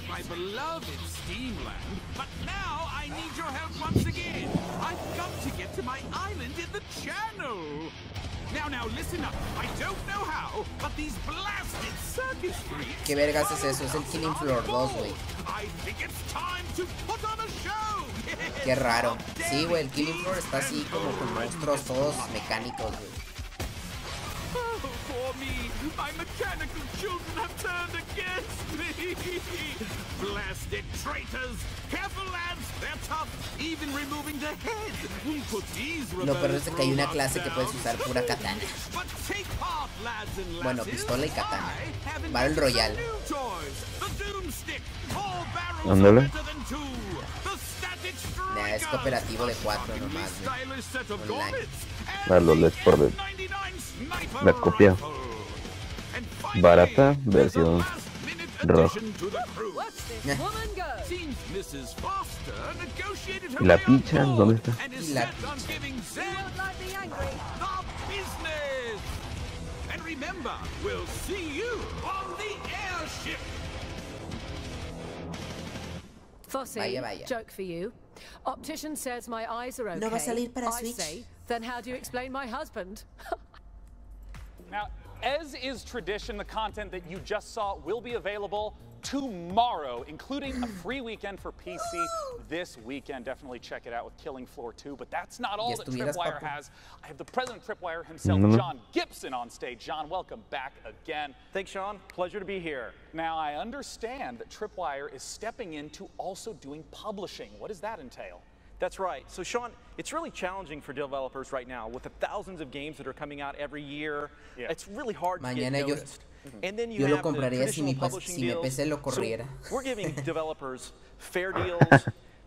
my beloved Steamland, but now I need your help once again. I've got to get to my island in the channel. Now listen up. I don't know how, but these blasted circus freaks. ¿Qué vergas es eso? Es el Killing Floor 2, güey. I think it's time to put on a show. Qué raro. Sí, güey, el Killing Floor está así como con monstruos todos mecánicos, güey. Oh, for me, my mechanical children have turned against me. Blasted traitors. Careful, lads. They're tough. Even removing the head will put these Lo peor es que hay una clase que puedes usar pura katana. But take heart, lads and lasses. Bueno, pistola y katana. Battle Royale. Ándale. Nah, es cooperativo de 4 nomás, güey. Online. A los Let's por Dead. La copia barata, versión roja. ¿Y la picha? ¿Dónde está? Y la Vaya. Joke for you. Optician says my eyes are okay. No va a salir para Switch. Say, then how do you explain my husband? Now, as is tradition, the content that you just saw will be available tomorrow, including a free weekend for PC this weekend. Definitely check it out with Killing Floor 2. But that's not all that Tripwire has. I have the president of Tripwire himself, John Gibson, on stage. John, welcome back again. Thanks, Sean. Pleasure to be here. Now, I understand that Tripwire is stepping into also doing publishing. What does that entail? That's right. So, Sean, it's really challenging for developers right now with the thousands of games that are coming out every year. Yeah. It's really hard to get noticed. And then you have the traditional publishing deals. So we're giving developers fair deals.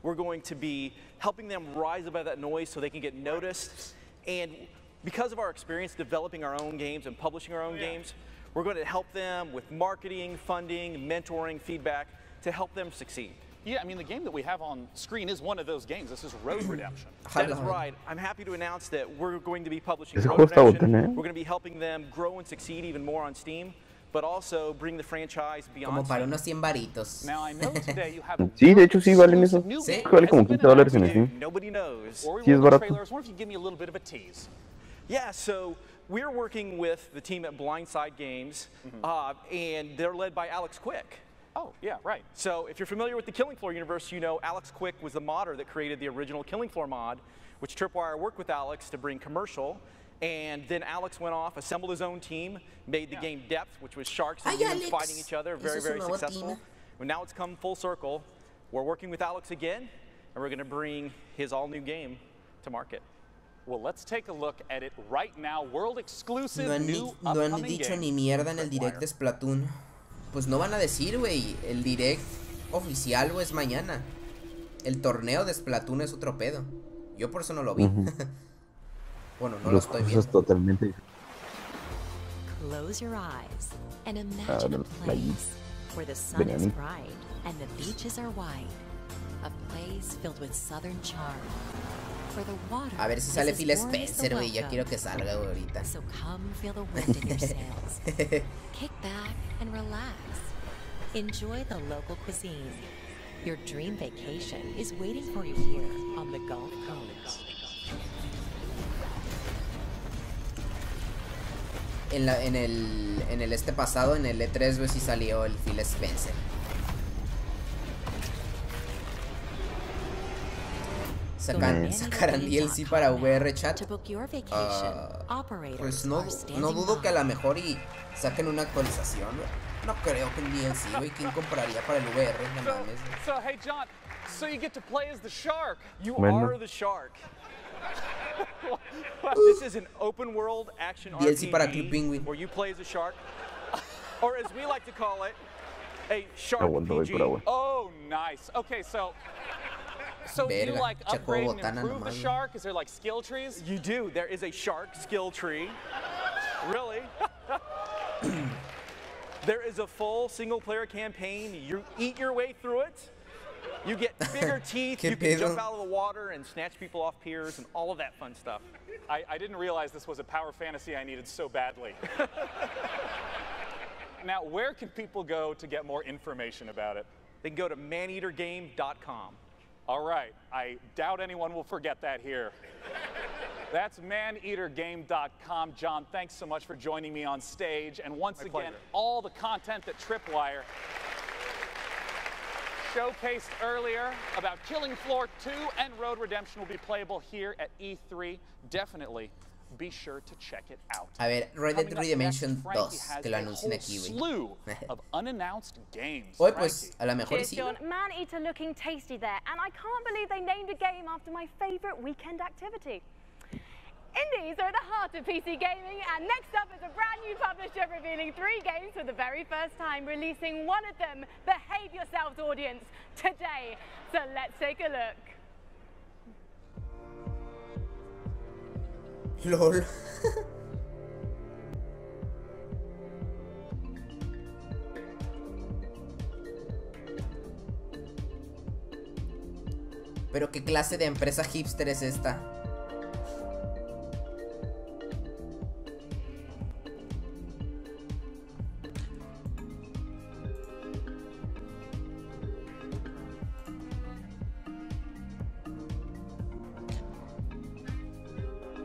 We're going to be helping them rise above that noise so they can get noticed. And because of our experience developing our own games and publishing our own games, we're going to help them with marketing, funding, mentoring, feedback, to help them succeed. Yeah, I mean, the game that we have on screen is one of those games. This is Road Redemption. That is right. I'm happy to announce that we're going to be publishing Road Redemption. We're going to be helping them grow and succeed even more on Steam, but also bring the franchise beyond. Como para unos 100 varitos. Now, I know today you have Sí, de hecho sí valen eso. Sí. Vale como $15 en Steam. Nobody knows. Sí, es barato. I wonder if you give me a little bit of a tease. Yeah, so we're working with the team at Blindside Games, and they're led by Alex Quick. Oh, yeah, right. So if you're familiar with the Killing Floor universe, you know Alex Quick was the modder that created the original Killing Floor mod, which Tripwire worked with Alex to bring commercial. And then Alex went off, assembled his own team, made the game Depth, which was sharks and humans fighting each other. Very, very successful. Well, now it's come full circle. We're working with Alex again, and we're going to bring his all-new game to market. Well, let's take a look at it right now. World exclusive, no han dicho ni mierda en el direct de Splatoon. Pues no van a decir, güey. El direct oficial, güey, es mañana. El torneo de Splatoon es otro pedo. Yo por eso no lo vi. Bueno, no lo estoy viendo. Totalmente. Close your eyes and imagine a place where the sun is bright and the beaches are wide. A place filled with southern charm. Where the water a ver si sale Phil Spencer, güey. Ya quiero que salga, güey, ahorita. So come feel the wind in your sails. Kick back and relax. Enjoy the local cuisine. Your dream vacation is waiting for you here on the Gulf Coast. En el este pasado, en el E3, güey, sí salió el Phil Spencer. ¿Sacarán DLC para VR chat? Pues no dudo que a lo mejor y saquen una actualización, güey. No creo que un DLC, güey. ¿Quién compraría para el VR? No mames. So, hey, John, so you get to play as the shark. You are the shark. This is an open world action DLC para Club Penguin, where you play as a shark, or as we like to call it, a shark PG. Oh, nice. Okay, so do you like upgrade and improve the shark? Is there like skill trees? You do. There is a shark skill tree. Really? There is a full single-player campaign. You eat your way through it. You get bigger teeth, you can jump out of the water and snatch people off piers and all of that fun stuff. I didn't realize this was a power fantasy I needed so badly. Now, where can people go to get more information about it? They can go to maneatergame.com. All right, I doubt anyone will forget that here. That's maneatergame.com. John, thanks so much for joining me on stage. And once again, all the content that Tripwire showcased earlier about Killing Floor 2 and Road Redemption will be playable here at E3. Definitely be sure to check it out. A ver, Red Dead Redemption 2, que lo anuncien aquí, güey. Slew of unannounced games. Hoy pues, a lo mejor sí. Man-eater looking tasty there, and I can't believe they named a game after my favorite weekend activity. Indies are at the heart of PC gaming, and next up is a brand new publisher revealing 3 games for the very first time, releasing one of them, Behave Yourselves audience, today. So let's take a look. LOL. Pero qué clase de empresa hipster es esta.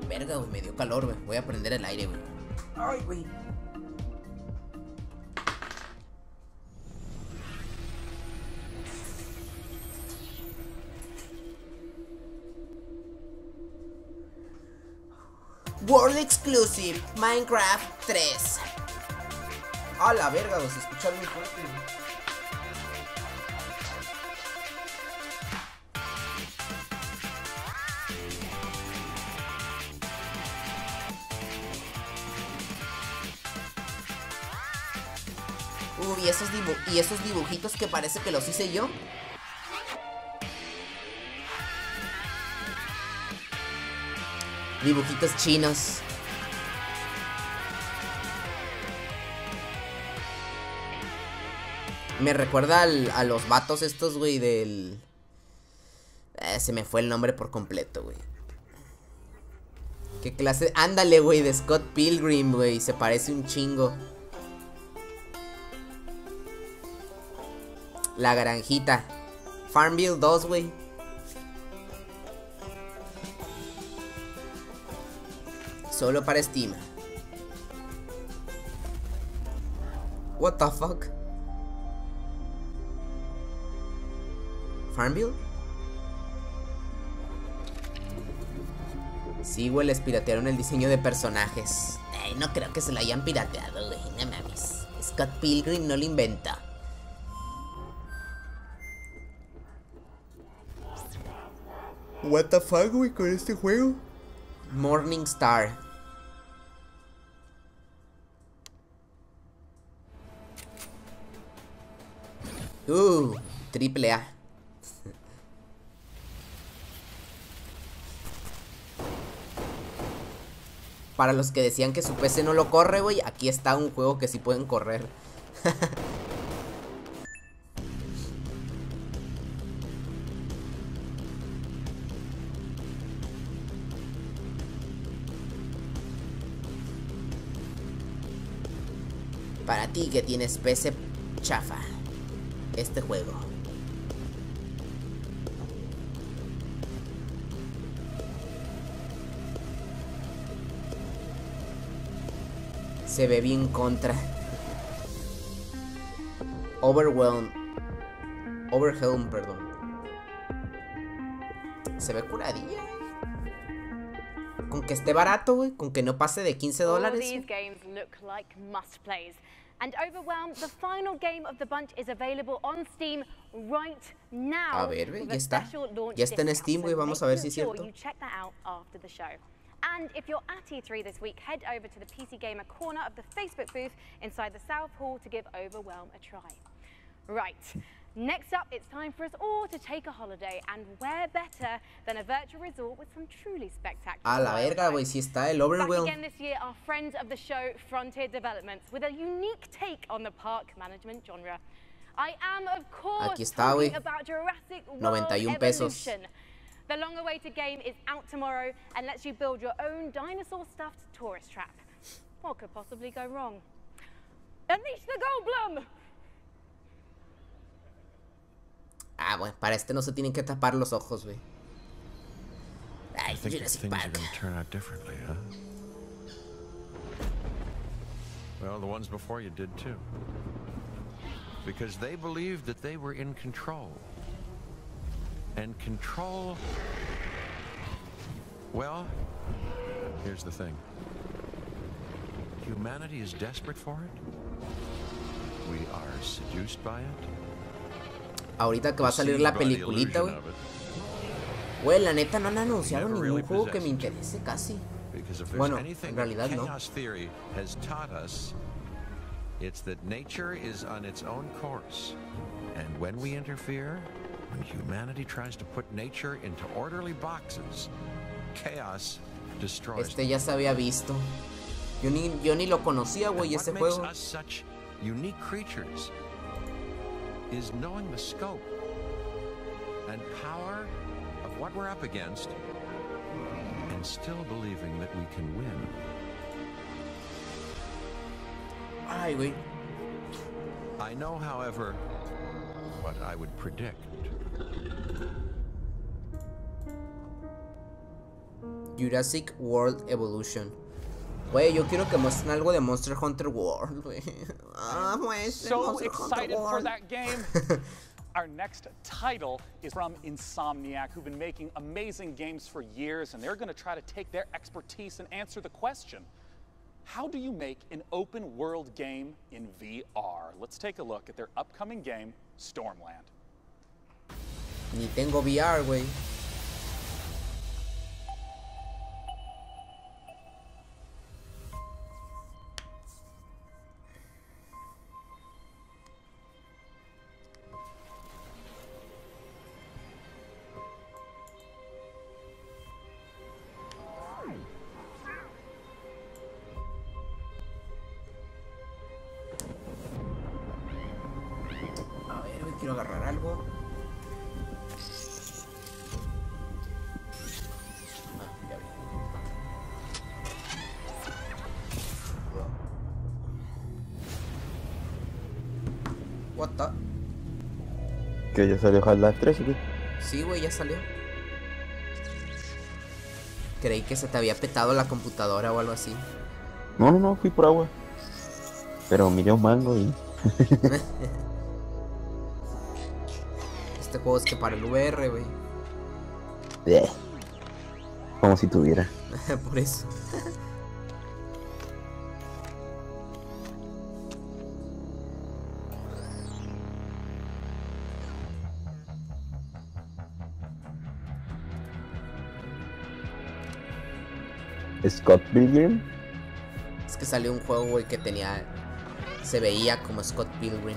Verga, güey, me dio calor, güey. Voy a prender el aire, güey. Ay, güey. World Exclusive Minecraft 3. A la verga, güey, se escucha muy fuerte, güey. Y esos dibujitos que parece que los hice yo. Dibujitos chinos. Me recuerda a los vatos estos, güey, del... se me fue el nombre por completo, güey. ¿Qué clase? Ándale, güey, de Scott Pilgrim, güey. Se parece un chingo. La granjita. Farmville 2, güey. Solo para Steam. What the fuck? ¿Farmville? Sí, güey, les piratearon el diseño de personajes. Ay, no creo que se lo hayan pirateado, güey. No mames. Scott Pilgrim no lo inventa. What the fuck, güey, con este juego. Morningstar. Triple A. Para los que decían que su PC no lo corre, güey, aquí está un juego que sí pueden correr. Para ti que tienes PC chafa, este juego. Se ve bien contra. Overwhelm, perdón. Se ve curadilla. Con que esté barato, güey. Con que no pase de $15. And Overwhelmed, the final game of the bunch, is available on Steam right now. A ver, ya está. Ya está en Steam, güey. Vamos a ver si es cierto. And if you're at E3 this week, head over to the PC Gamer corner of the Facebook booth inside the South Hall to give Overwhelmed a try. Right. Next up, it's time for us all to take a holiday, and where better than a virtual resort with some truly spectacular. A la verga, güey, sí está el Overwhelmed. Back again this year, our friends of the show, Frontier Developments, with a unique take on the park management genre. I am, of course, aquí está, güey. About Jurassic World 91 pesos. The long-awaited game is out tomorrow and lets you build your own dinosaur-stuffed tourist trap. What could possibly go wrong? Unleash the Goldblum! Ah, bueno, para este no se tienen que tapar los ojos, güey. Ay, Jurassic Park. Turn out differently, huh? Well, the ones before you did too. Because they believed that they were in control. And control, well, here's the thing. Humanity is desperate for it. We are seduced by it. Ahorita que va a salir la peliculita, güey. Güey, la neta no han anunciado ningún juego que me interese casi. Bueno, en realidad no. It's that nature is on its own course. And when we interfere, when humanity tries to put nature into orderly boxes, chaos destroys. Este ya se había visto. Yo ni lo conocía, güey, ese juego. What makes us such unique creatures is knowing the scope and power of what we're up against and still believing that we can win. Ay, güey. I know, however, what I would predict. Jurassic World Evolution. Güey, yo quiero que muestren algo de Monster Hunter World, güey. Ah, so excited for that game. Our next title is from Insomniac, who've been making amazing games for years, and they're going to try to take their expertise and answer the question, how do you make an open world game in VR? Let's take a look at their upcoming game, Stormland. Ni tengo VR, güey. quiero agarrar algo. Ya vi. What the? ¿Que ya salió Half-Life 3 o qué? Sí, güey, ya salió. Creí que se te había petado la computadora o algo así. No, fui por agua. Pero miré un mango y... Este juego es que para el VR, güey. Como si tuviera. Por eso. Scott Pilgrim. Es que salió un juego, güey, que tenía... Se veía como Scott Pilgrim.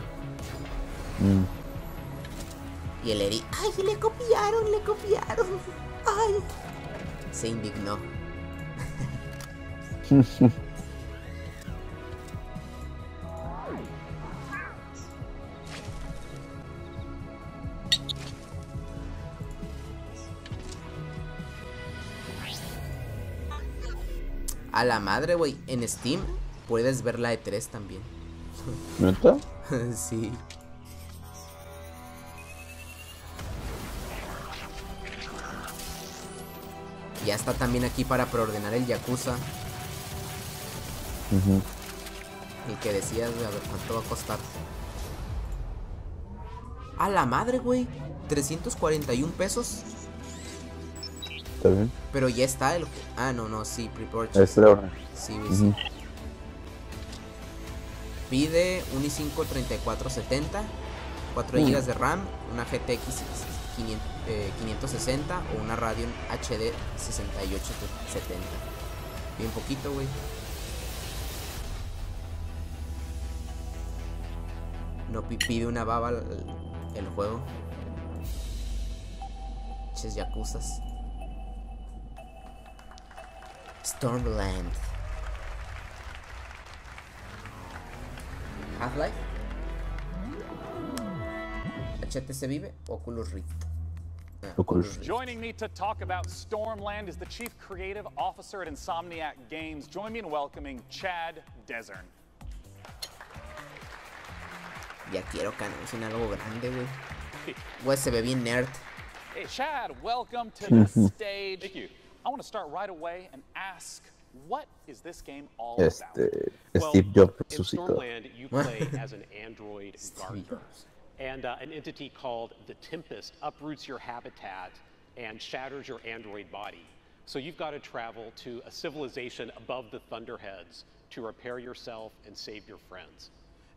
Y el Eri... ¡Ay, le copiaron! ¡Ay! Se indignó. A la madre, güey. En Steam puedes ver la E3 también. ¿Neta? Sí. Ya está también aquí para preordenar el Yakuza. El que decías, güey, a ver cuánto va a costar. A la madre, güey. 341 pesos. Está bien. Pero ya está el... Ah, no, sí, pre-purchase. Es preorden. Sí, sí. Pide un i5 3470, 4 GB de RAM, una GTX 560 o una Radeon HD 6870. Bien poquito, güey. No pide una baba el juego. Ches yakuzas. Stormland. Half-Life. HTC Vive. Oculus Rift. Oculus. Joining me to talk about Stormland is the Chief Creative Officer at Insomniac Games. Join me in welcoming Chad Desern. Ya quiero que anuncien algo grande, güey. Güey, se ve bien nerd. Hey, Chad, welcome to the stage. Thank you. I want to start right away and ask, what is this game all about? Steve Jobs in Stormland, you play as an android gardener. And an entity called the Tempest uproots your habitat and shatters your android body. So you've got to travel to a civilization above the Thunderheads to repair yourself and save your friends.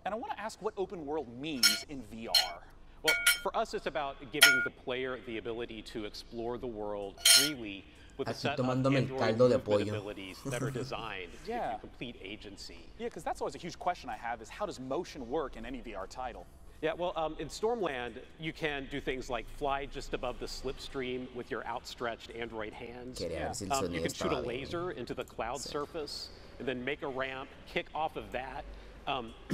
And I want to ask what open world means in VR. Well, for us, it's about giving the player the ability to explore the world freely with a set of android movement abilities that are designed to give you complete agency. Yeah, because that's always a huge question I have is how does motion work in any VR title? Yeah, well, in Stormland, you can do things like fly just above the slipstream with your outstretched android hands. You can shoot a laser into the cloud surface and then make a ramp, kick off of that,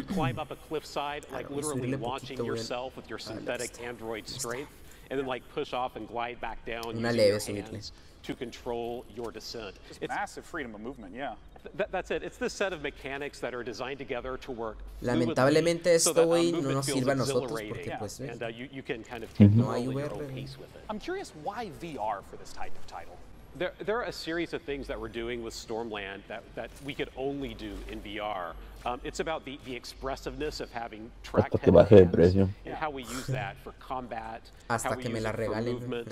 climb up a cliffside, like literally launching yourself with your synthetic android strength, and then like push off and glide back down using your hands to control your descent. It's massive freedom of movement, yeah. That's it. It's this set of mechanics that are designed together to work Lamentablemente esto, güey, no nos sirve a nosotros porque pues and you can kind of take no hay VR. I'm curious why VR for this type of title. There are a series of things that we're doing with Stormland that we could only do in VR. It's about the expressiveness of having tracked hands and how we use that for combat, how we use it for movement,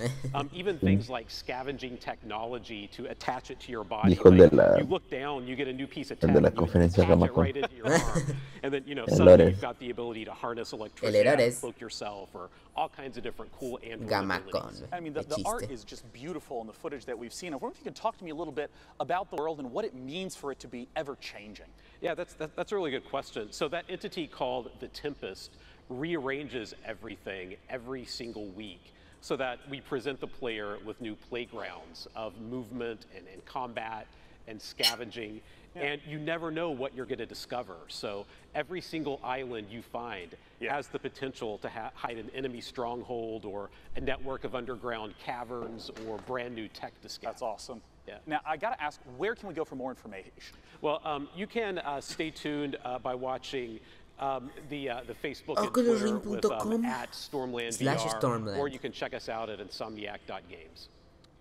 even things like scavenging technology to attach it to your body. Like you look down, you get a new piece of tech, you attach it right into your arm, and then suddenly you've got the ability to harness electricity, cloak yourself, or all kinds of different cool android abilities. I mean, the art is just beautiful in the footage that we've seen. I wonder if you can talk to me a little bit about the world and what it means for it to be ever-changing. Yeah, that's a really good question. So that entity called the Tempest rearranges everything every single week so that we present the player with new playgrounds of movement and combat and scavenging. and you never know what you're going to discover. So every single island you find has the potential to hide an enemy stronghold or a network of underground caverns or brand new tech to scout. That's awesome. Yeah. Now, I got to ask, where can we go for more information? Well, you can stay tuned by watching the Facebook and Twitter with @StormlandVR, or you can check us out at insomniac.games.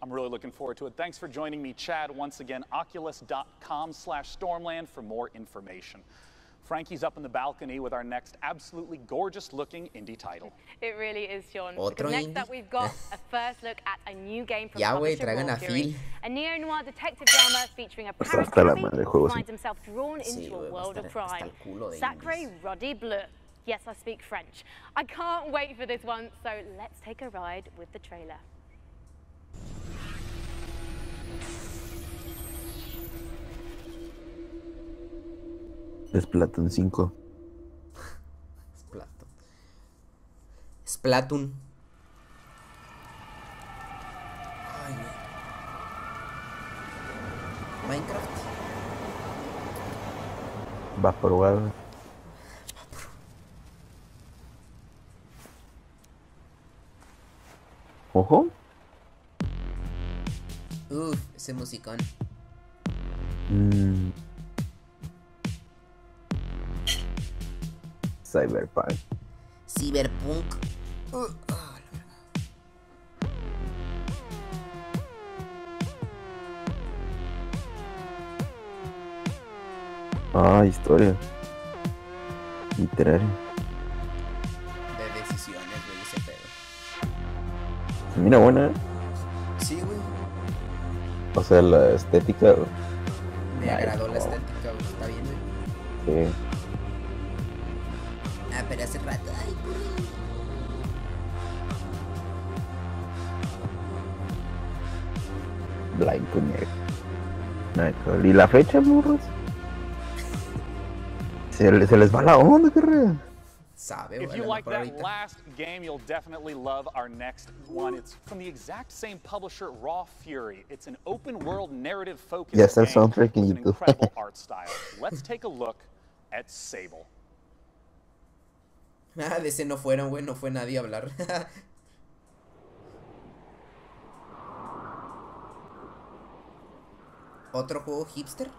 I'm really looking forward to it. Thanks for joining me, Chad. Once again, oculus.com/Stormland for more information. Frankie's up in the balcony with our next absolutely gorgeous-looking indie title. It really is, Sean. Next up, we've got a first look at a new game from publisher Raw Fury, a neo-noir detective drama featuring a Paris cabby who finds himself drawn into a world of crime. Sacré Roddy Bleu. Yes, I speak French. I can't wait for this one, so let's take a ride with the trailer. Splatoon 5. Splatoon. Ay, Minecraft. Va por web. Ojo. Ese musicón. Cyberpunk. Cyberpunk. Historia. Literaria. De decisiones, güey, ese pedo. Mira, buena, ¿eh? Sí, güey. O sea, la estética, güey. Me agradó la estética, güey. Está bien, güey. Sí. Pero hace rato. Ay, blanco y negro. ¿Y la fecha, morros? Se les va la onda, carrera. If you like that last game, you'll definitely love our next one. It's from the exact same publisher, Raw Fury. It's an open-world narrative-focused game with an incredible art style. Let's take a look at Sable. De ese no fueron, güey, no fue nadie a hablar. ¿Otro juego hipster?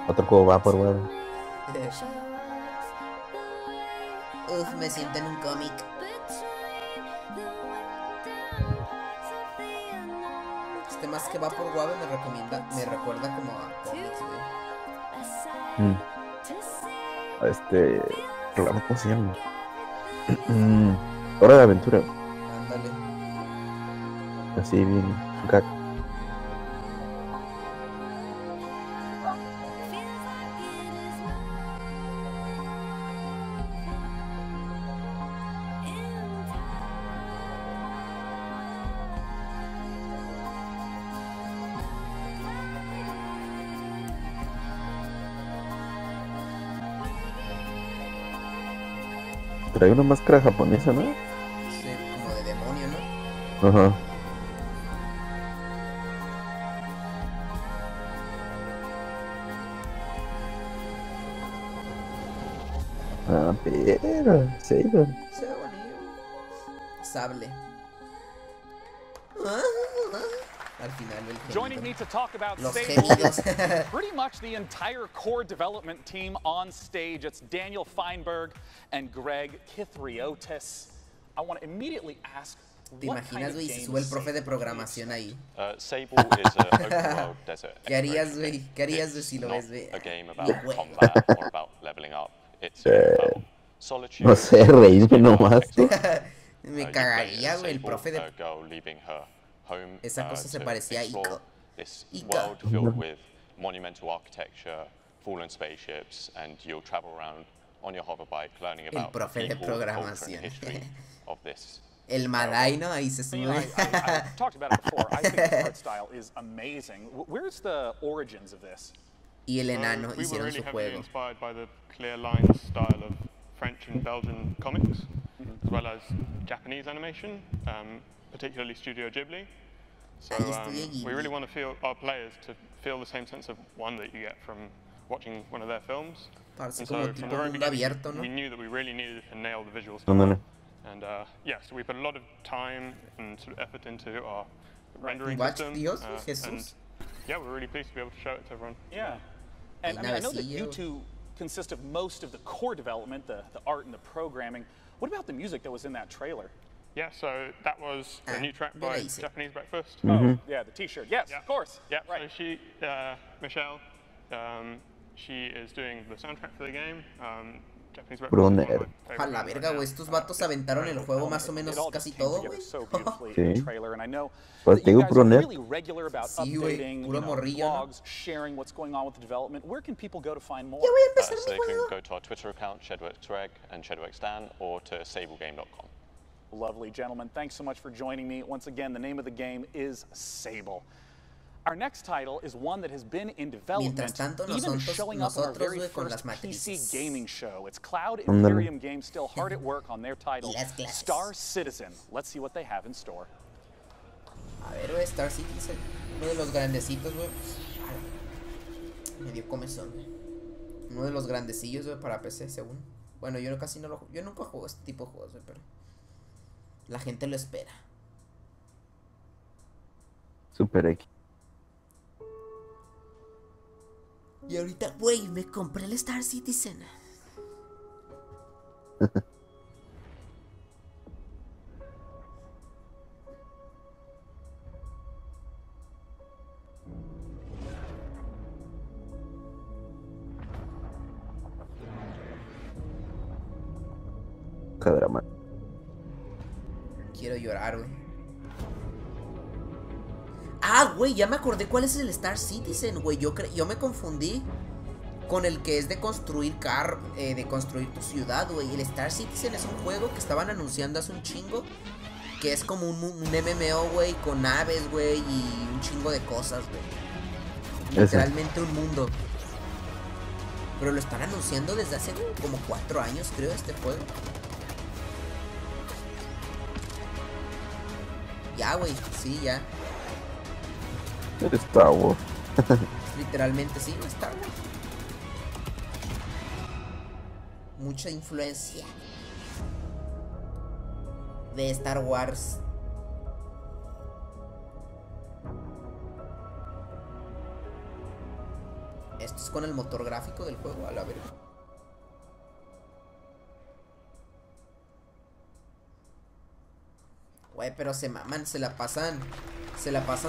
Otro juego va por web. Me siento en un cómic. Este más que va por web me recuerda como a cómics, güey. Claro, ¿cómo se llama? Hora de aventura. Ándale. Así bien, gag. Trae una máscara japonesa, ¿no? Sí, como de demonio, ¿no? Ajá. Pero, Saber. Sable. Al final el Joining me to talk about Sable, pretty much the entire core development team on stage. It's Daniel Feinberg and Greg Kithriotis. I want to immediately ask, ¿te imaginas, güey, si sube el profe de programación ahí? Sable is an open world desert. ¿Qué harías, güey? ¿Qué harías, güey, si lo ves, güey? A game about combat or about leveling up. It's about solitude. No sé, reírme nomás. Me cagaría, güey, el profe de... Esa cosa se parecía a Ico. This world filled with monumental architecture, fallen spaceships, and you'll travel around on your hoverbike learning about el profe de programación. Of this. El Madai, ¿no? Ahí se sube. I talked about it before. I think the art style is amazing. Where's the origins of this? Y el enano hicieron su juego. Inspired by the clear lines style of French and Belgian comics, as well as Japanese animation, particularly Studio Ghibli. So we really want to feel our players to feel the same sense of wonder that you get from watching one of their films. And so from the very beginning, we knew that we really needed to nail the visual style. And yeah, so we put a lot of time and sort of effort into our rendering system. And yeah, we're really pleased to be able to show it to everyone. Yeah. And I mean, I know that you two consist of most of the core development, the art and the programming. What about the music that was in that trailer? Yeah, so that was a new track by Japanese Breakfast. Oh, yeah, the T-shirt. Yes, of course. Yeah, right. So she, Michelle, she is doing the soundtrack for the game. Japanese Breakfast. A la verga, güey, estos vatos aventaron el juego más o menos casi todo, güey. Sí. Pues te digo, puro net. Sí, güey, puro morrillo, ¿no? Sharing what's going on with the development. Where can people go to find more? Ya voy a empezar so they can go to our Twitter account, ShedWorksReg and ShedWorksDan, or to sablegame.com. Lovely, gentlemen. Thanks so much for joining me. Once again, the name of the game is Sable. Our next title is one that has been in development, even showing up on our very first PC gaming show. It's Cloud Imperium Games still hard at work on their title, Star Citizen. Let's see what they have in store. A ver, güey, Star Citizen, uno de los grandecitos, güey. Me dio comezón, güey. Uno de los grandecillos, güey, para PC, según. Bueno, yo casi no lo juego. Yo nunca juego este tipo de juegos, güey, pero la gente lo espera. Super X. Y ahorita, güey, me compré el Star Citizen. Qué drama. Quiero llorar, güey. Ah, güey, ya me acordé cuál es el Star Citizen, güey. Yo me confundí con el que es de construir de construir tu ciudad, güey. El Star Citizen es un juego que estaban anunciando hace un chingo, que es como un MMO, güey, con naves, güey, y un chingo de cosas, güey. Literalmente un mundo. Pero lo están anunciando desde hace como 4 años, creo, este juego. Ya, güey, sí, ya. Star Wars. Literalmente sí, Star Wars. Mucha influencia de Star Wars. Esto es con el motor gráfico del juego, a la verga. Güey, pero se maman, se la pasan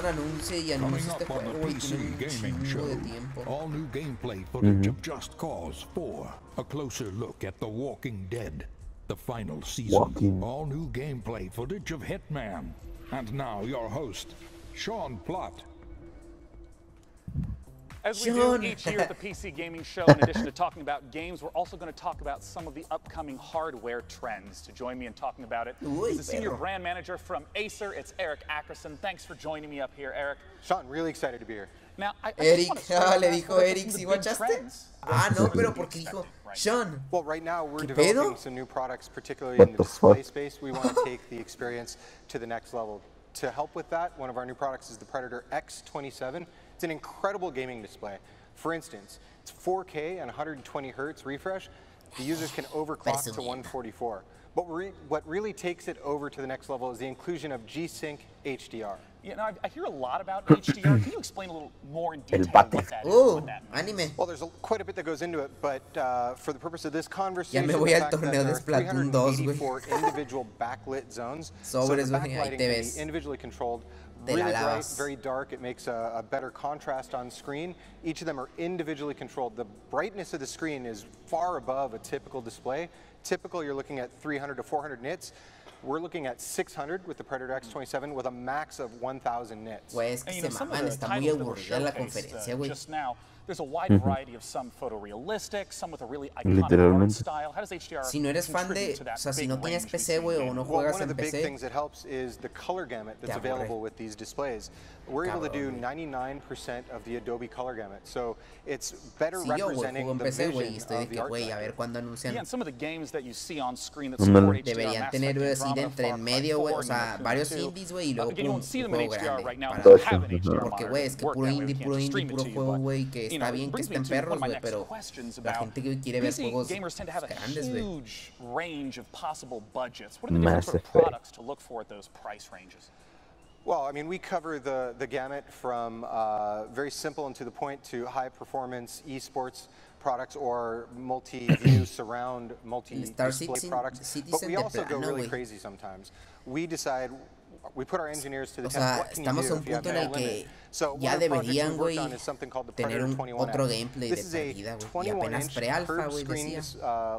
anuncio y anuncio este juego y tienen un chingo de tiempo. All new gameplay footage of Just Cause 4. A closer look at The Walking Dead, the final season. All new gameplay footage of Hitman. And now your host, Sean Plott. As we do each year at the PC Gaming Show, in addition to talking about games, we're also going to talk about some of the upcoming hardware trends. To join me in talking about it is the Senior Brand Manager from Acer. It's Eric Ackerson. Thanks for joining me up here, Eric. Sean, really excited to be here. Now, Eric, le dijo Eric, ¿sí guachaste? Ah, no, pero porque dijo, Sean. Well, right now we're developing some new products, particularly in the display space. We want to take the experience to the next level. To help with that, one of our new products is the Predator X27. It's an incredible gaming display. For instance, it's 4K and 120 hertz refresh. The users can overclock to 144. But what really takes it over to the next level is the inclusion of G-Sync HDR. You know, I hear a lot about HDR. Can you explain a little more in detail what that is? What that means? Anime. Well, there's quite a bit that goes into it, but for the purpose of this conversation, ya me voy al torneo de Splatoon 2, güey. 384 individual backlit zones. So the backlighting can be individually controlled. Really bright, very dark. It makes a better contrast on screen. Each of them are individually controlled. The brightness of the screen is far above a typical display. Typical, you're looking at 300 to 400 nits. We're looking at 600 with the Predator X27 with a max of 1,000 nits. Güey, es que se maman, está muy aburrida la conferencia, güey. Just now, There's a wide variety of some photorealistic, some with a really iconic art style. How does HDR si no eres fan de, o sea, si no tienes PC, güey, o no juegas en PC. One of the big things that helps is the color gamut that's available with these displays. We're able to do 99% of the Adobe color gamut, so it's better representing the vision of the art director. Yeah, and some of the games that you see on screen that support HDR, deberían tener así de entre en medio, güey, o sea, varios indies, güey, y luego un juego grande. Porque, güey, es que puro indie, puro juego, güey, que está bien que estén perros, güey, pero la gente que quiere ver juegos grandes, güey. Mass Effect. Well, I mean, we cover the gamut from very simple and to the point to high-performance esports products or multi-view surround, multi-display products. But we also go really crazy sometimes. We decide, we put our engineers to the test. What can you do if you have no limit? So ya deberían, güey, tener otro gameplay de perdida, güey. Y apenas pre-alpha, güey, decía.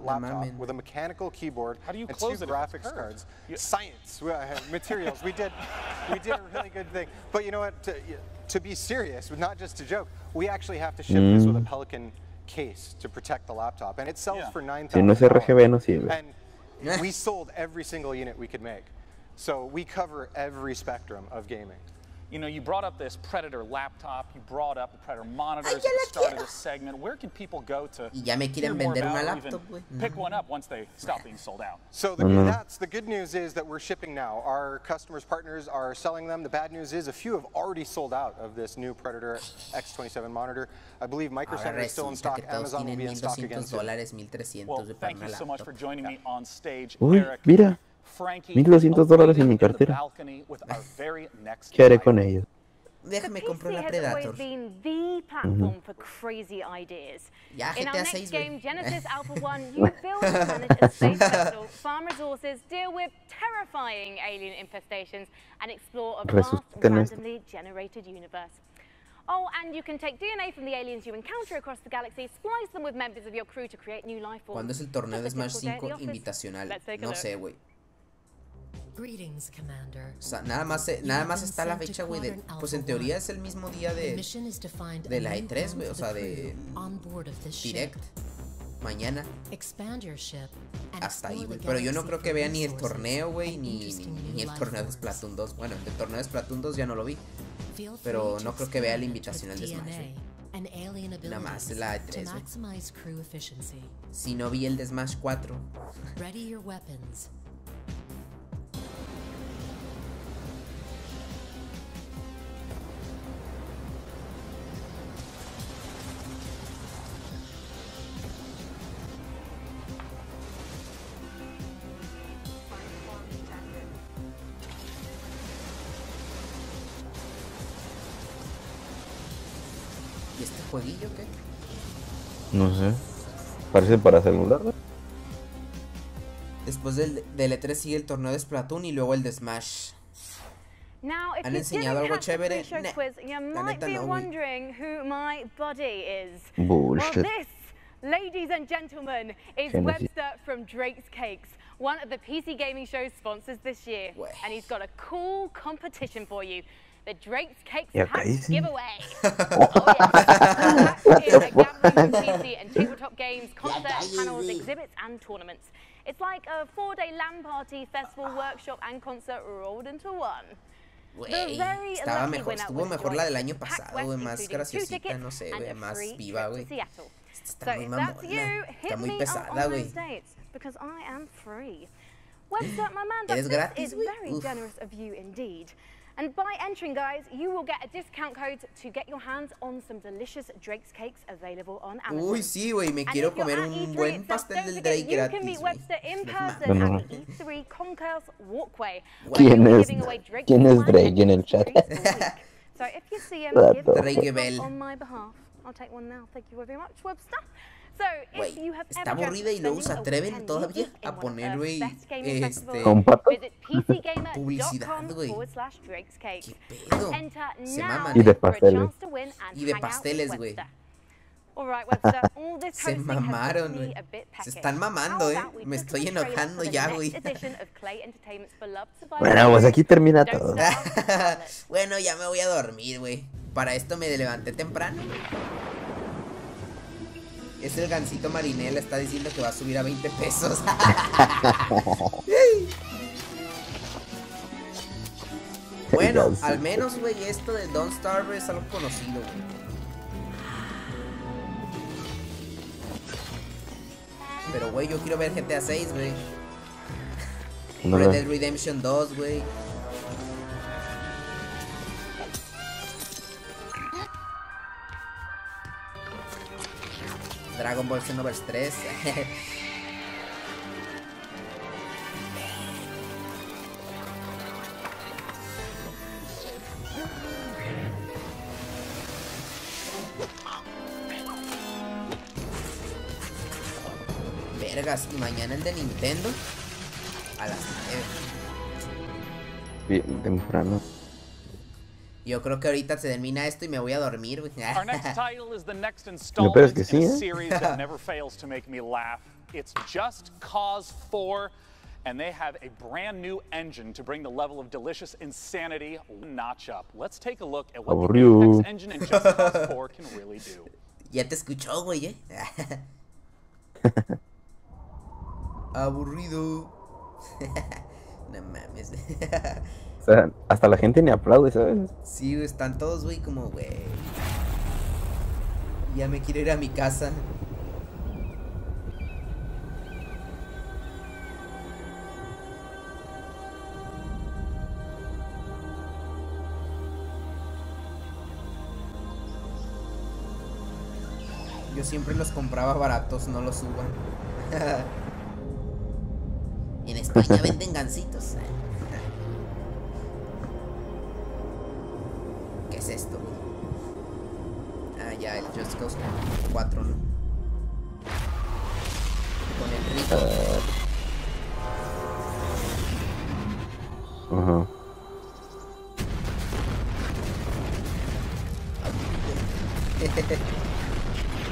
Laptop with a mechanical keyboard and 2 graphics cards. Science, materials. We did a really good thing. But you know what? To be serious, not just to joke, we actually have to ship this with a Pelican case to protect the laptop, and it sells for $9,000. Si no es RGB, no sirve. And we sold every single unit we could make. So we cover every spectrum of gaming. You know, you brought up this Predator laptop, you brought up the Predator monitors at the start of this segment. Where can people go to hear more about it, even pick one up once they stop being sold out? So the good news is that we're shipping now. Our customers, partners are selling them. The bad news is a few have already sold out of this new Predator X27 monitor. I believe Micro Center is still in stock. Amazon will be in stock again soon. Well, thank you so much for joining me on stage, Uy, Eric. mira. $1,200 en mi cartera. ¿Qué haré con ellos? Déjame comprar la Predator. Ya, GTA 6, game, Genesis Alpha 1, you build and manage a space vessel, farm resources, deal with terrifying alien infestations, and explore a vast, randomly generated universe. Oh, and you can take DNA from the aliens you encounter across the galaxy, splice them with members of your crew to create new life forms. ¿Cuándo es el torneo de Smash 5 invitacional? No sé, güey. Greetings, Commander. O sea, nada más está la fecha, güey, pues en teoría es el mismo día de la E3, güey, o sea, de Direct, mañana. Hasta ahí, güey, pero yo no creo que vea ni el torneo, güey, ni el torneo de Splatoon 2. Bueno, el torneo de Splatoon 2 ya no lo vi, pero no creo que vea la invitacional de Smash, güey. Nada más la E3, güey. Si no vi el de Smash 4. ¿Y este jueguillo qué? No sé. Parece para celular, ¿no? Después del E3 sigue el torneo de Splatoon y luego el de Smash. ¿Han enseñado algo chévere? You might be wondering who my buddy is. Bullshit. Well, this, ladies and gentlemen, is Webster from Drake's Cakes, one of the PC gaming show's sponsors this year. And he's got a cool competition for you. The Drake's Cakes Hats giveaway. Oh yes. It's a gathering of PC and tabletop games, concerts, panels, exhibits and tournaments. It's like a 4-day LAN party, festival, workshop and concert rolled into one. Güey, estuvo mejor la del año pasado, güey, más graciosita, no sé, güey, más viva, güey. Está muy mamona, está muy pesada, güey. ¿Eres gratis, güey? And by entering, guys, you will get a discount code to get your hands on some delicious Drake's Cakes available on Amazon. Uy, sí, güey, me quiero comer un buen pastel del Drake gratis. You can meet Webster in person at the E3 Concourse Walkway. ¿Quién es Drake en el chat? So if you see him, give him on my behalf. I'll take one now. Thank you very much, Webster. Güey, está aburrida y luego se atreven todavía a poner, güey, publicidad, güey. ¿Qué pedo? Se maman. Y de pasteles. Y de pasteles, güey. Se mamaron, güey. Se están mamando, me estoy enojando ya, güey. Bueno, pues aquí termina todo. Bueno, ya me voy a dormir, güey. Para esto me levanté temprano. Es el gansito Marinela, está diciendo que va a subir a 20 pesos. Bueno, al menos, güey, esto de Don't Starve es algo conocido, güey. Pero, güey, yo quiero ver GTA 6, güey. Red Dead Redemption 2, güey. Dragon Ball Xenoverse 3. Vergas, y mañana el de Nintendo a las 9. Bien temprano. Yo creo que ahorita se termina esto y me voy a dormir, güey. No, pero es que sí, It's Just Cause 4, and they have a brand new engine to bring the level of delicious insanity one notch up. Let's take a look at what the Apex engine in Just Cause 4 can really do. Ya te escuchó, güey, Aburrido. No mames. O sea, hasta la gente ni aplaude, ¿sabes? Sí, están todos, güey, como, güey. Ya me quiero ir a mi casa. Yo siempre los compraba baratos, no los suban. En España venden gansitos. ¿Qué es esto? Ah, ya, el Just Cause 4, ¿no? Con el rico. Ajá.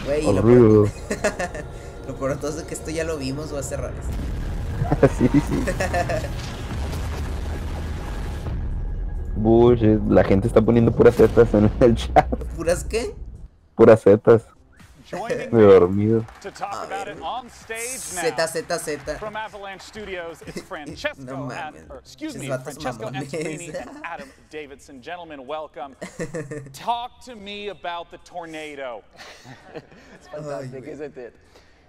Güey, lo peor de todo es que esto ya lo vimos o hace rato. Sí, sí. Bullshit, la gente está poniendo puras zetas en el chat. ¿Puras qué? Puras zetas. Me he dormido. Z. From Avalanche Studios, it's Francesco no Francesco Antonini and Adam Davidson. Gentlemen, welcome. Talk to me about the tornado. It's fantastic, isn't it?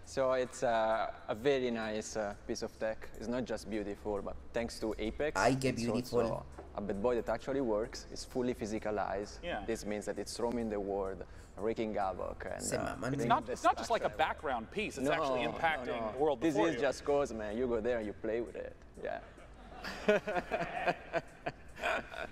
So it's a very nice piece of tech. It's not just beautiful, but thanks to Apex, it's also a bad boy that actually works. It's fully physicalized. Yeah. This means that it's roaming the world, wreaking havoc. And it's not just like a background piece. It's actually impacting the world before you. This is just cause, man. You go there and you play with it. Yeah.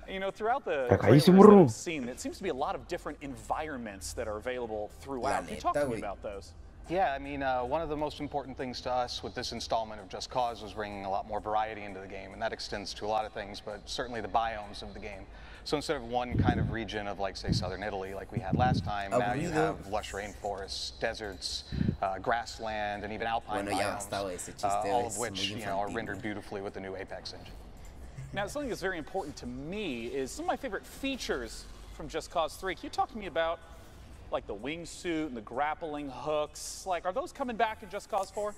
You know, throughout the trailers that I've seen, it seems to be a lot of different environments that are available throughout. Can you talk to me about those? Yeah, I mean, one of the most important things to us with this installment of Just Cause was bringing a lot more variety into the game, and that extends to a lot of things, but certainly the biomes of the game. So instead of one kind of region of, like, say, southern Italy, like we had last time, now you have lush rainforests, deserts, grassland, and even alpine biomes, all of which, you know, are rendered beautifully with the new Apex engine. Now, something that's very important to me is some of my favorite features from Just Cause 3. Can you talk to me about, like, the wingsuit and the grappling hooks? Like, are those coming back in Just Cause 4?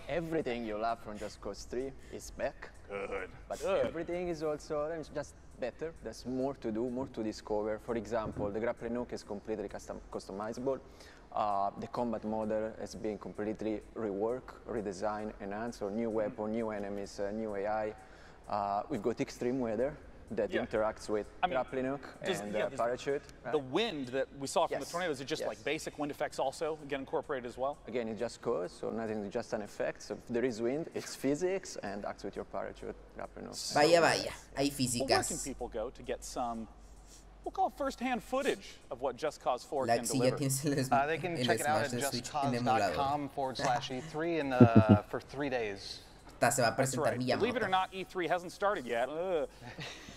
Everything you love from Just Cause 3 is back. Good. But everything is also just better. There's more to do, more to discover. For example, the grappling hook is completely customizable. The combat model has been completely reworked, redesigned, enhanced, or new weapon, new enemies, new AI. We've got extreme weather that interacts with grappling hook and parachute. The wind that we saw from the tornadoes, is it just like basic wind effects also get incorporated as well? Again, it just goes, so nothing, just an effect. So if there is wind, it's physics and acts with your parachute, grappling hook. Vaya, hay físicas. Well, where can people go to get some, we'll call it first-hand footage of what Just Cause 4 can deliver? They can check it out at justcause.com/E3 and for 3 days. Se va a presentar Miyamoto. Believe it or not, E3 hasn't started yet.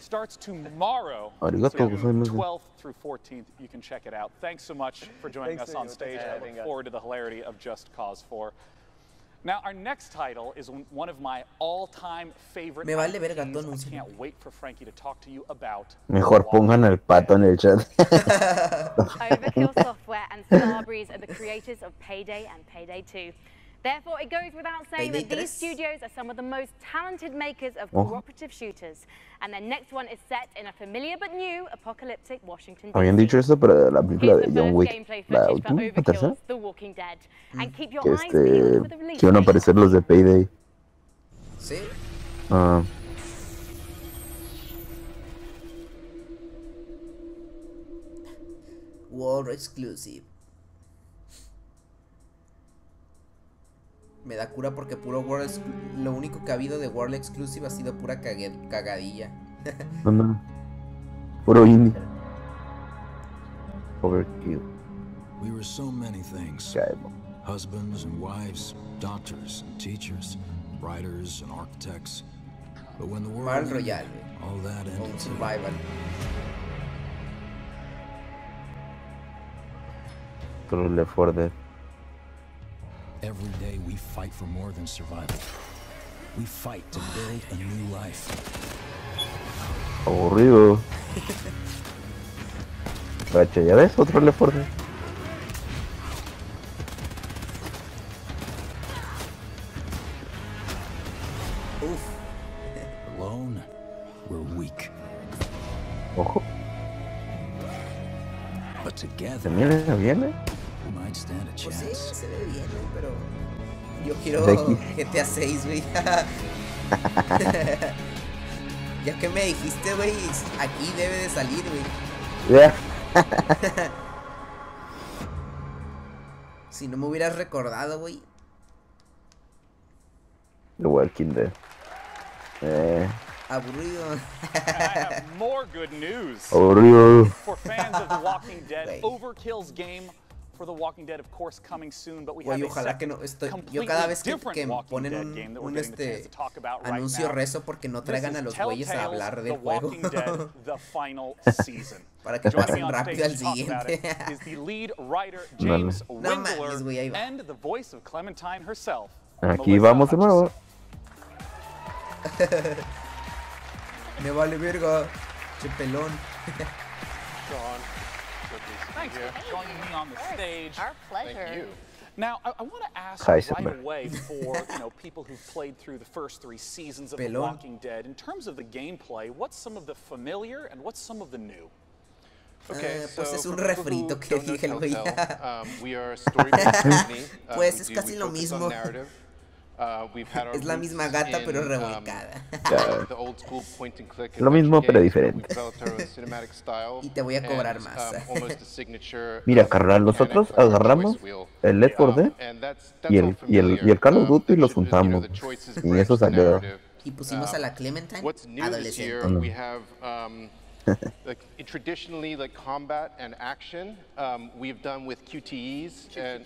Starts tomorrow, so 12th through 14th. You can check it out. Thanks so much for joining us on stage. I look forward to the hilarity of Just Cause 4. Now, our next title is one of my all-time favorite IPs. I can't wait for Frankie to talk to you about. Mejor pongan al pato en el chat. Overkill Software and Starbreeze are the creators of Payday and Payday 2. Therefore, it goes without saying that these studios are some of the most talented makers of cooperative shooters, and their next one is set in a familiar but new apocalyptic Washington, D.C. Habían dicho eso para la película de John Wick, la última, la tercera, The Walking Dead. And keep your que eyes peeled for the release que iban a aparecer los de Payday. ¿Sí? World Exclusive. Me da cura porque puro lo único que ha habido de World Exclusive ha sido pura cagadilla. No. Puro indie. Overkill. We were so many things. Husbands and wives, doctors and teachers, writers and architects. But when the world ended, all that ended. Survival. Pero Left 4 Dead. Every day we fight for more than survival. We fight to build a new life. Aburrido. Gacha, ¿ya ves? Otro Left 4 Dead. Alone, we're weak. Ojo. But together, ¿Viene? we might stand a chance. Pues sí, se ve bien, pero yo quiero GTA 6, güey. Ya que me dijiste, güey, aquí debe de salir, güey. Yeah. Si no me hubieras recordado, güey. The Walking Dead. Aburrido. I have more good news. Aburrido. For fans of The Walking Dead, Overkill's game for The Walking Dead, of course, coming soon, but we have a second, yo cada vez que ponen un anuncio rezo porque no traigan a los güeyes a hablar del juego. Para que pasen rápido al siguiente. No mames, güey, ahí va. Aquí vamos de nuevo. Me vale verga, che pelón. Thanks for joining me on the stage. Our pleasure. Thank you. Now, I want to ask right away for people who've played through the first 3 seasons of The Walking Dead. In terms of the gameplay, what's some of the familiar and what's some of the new? Okay, pues es un refrito que dije el güey. We are a story-based company. Pues es casi lo mismo. Es la misma gata pero revolcada. Lo mismo pero diferente. Y te voy a cobrar más. Mira, carnal, nosotros agarramos el Left 4 Dead y el Call of Duty y los juntamos. Y eso salió. Y pusimos a la Clementine adolescente. Like traditionally, like combat and action, we've done with QTEs and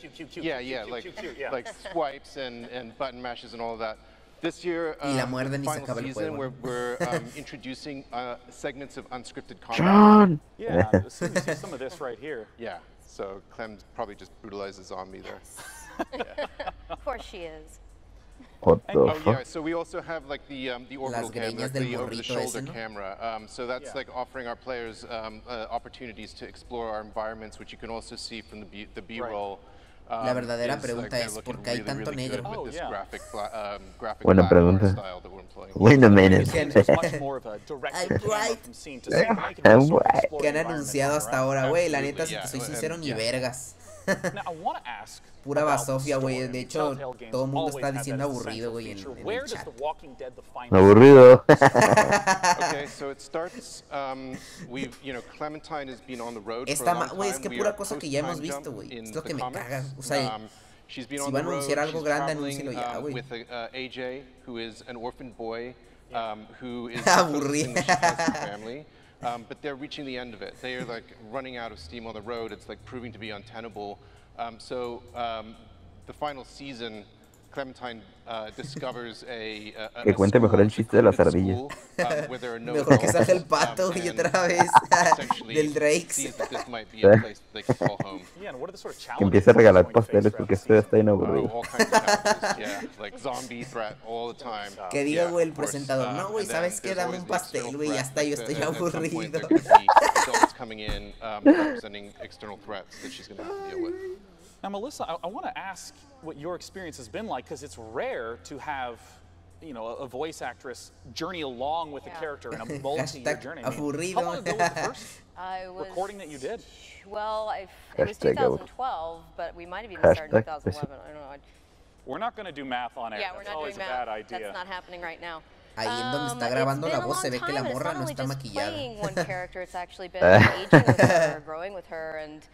like swipes and button mashes and all of that. This year, final season, we're introducing segments of unscripted combat. John! Yeah, see some of this right here. Yeah, so Clem probably just brutalizes on me there. Yeah. Of course she is. What the fuck? Yeah, so we also have like the orbital camera, the over-the-shoulder camera. So that's like offering our players opportunities to explore our environments, which you can also see from the B-roll. La verdadera pregunta es ¿por qué hay tanto negro? Buena pregunta. Wait a minute. I'm white. ¿Qué han anunciado hasta ahora, güey? La neta, si te soy sincero, ni vergas. Pura basofia, güey. De hecho, todo el mundo está diciendo aburrido, güey, en el chat. Aburrido. Okay, so it starts. Clementine has been on the road for a long time. Güey, es que pura cosa que ya hemos visto, güey. Es lo que me caga. O sea, si va a anunciar algo grande, anúncialo ya, güey. With AJ, who is an orphan boy, who is aburrido. Family. But they're reaching the end of it. They are like running out of steam on the road. It's like proving to be untenable. So the final season Clementine discovers que cuente mejor el chiste de las ardillas. Mejor que salga el pato y otra vez del Drakes. Que empiece a regalar pasteles porque esto ya está bien aburrido. Que diga, güey, el presentador, no, güey, ¿sabes qué? Dame un pastel, güey, ya está, yo estoy aburrido. Now, Melissa, I want to ask what your experience has been like, because it's rare to have, you know, a voice actress journey along with the character in a multi-year journey. I mean, how long ago was the first recording that you did? Well, it was 2012, but we might have even started in 2011. I don't know. We're not going to do math on air. Yeah, we're That's not always doing a bad math. idea. That's not happening right now. Ahí en donde está grabando la voz se ve que la morra no está maquillada. One character, it's actually been aging with her, growing with her, and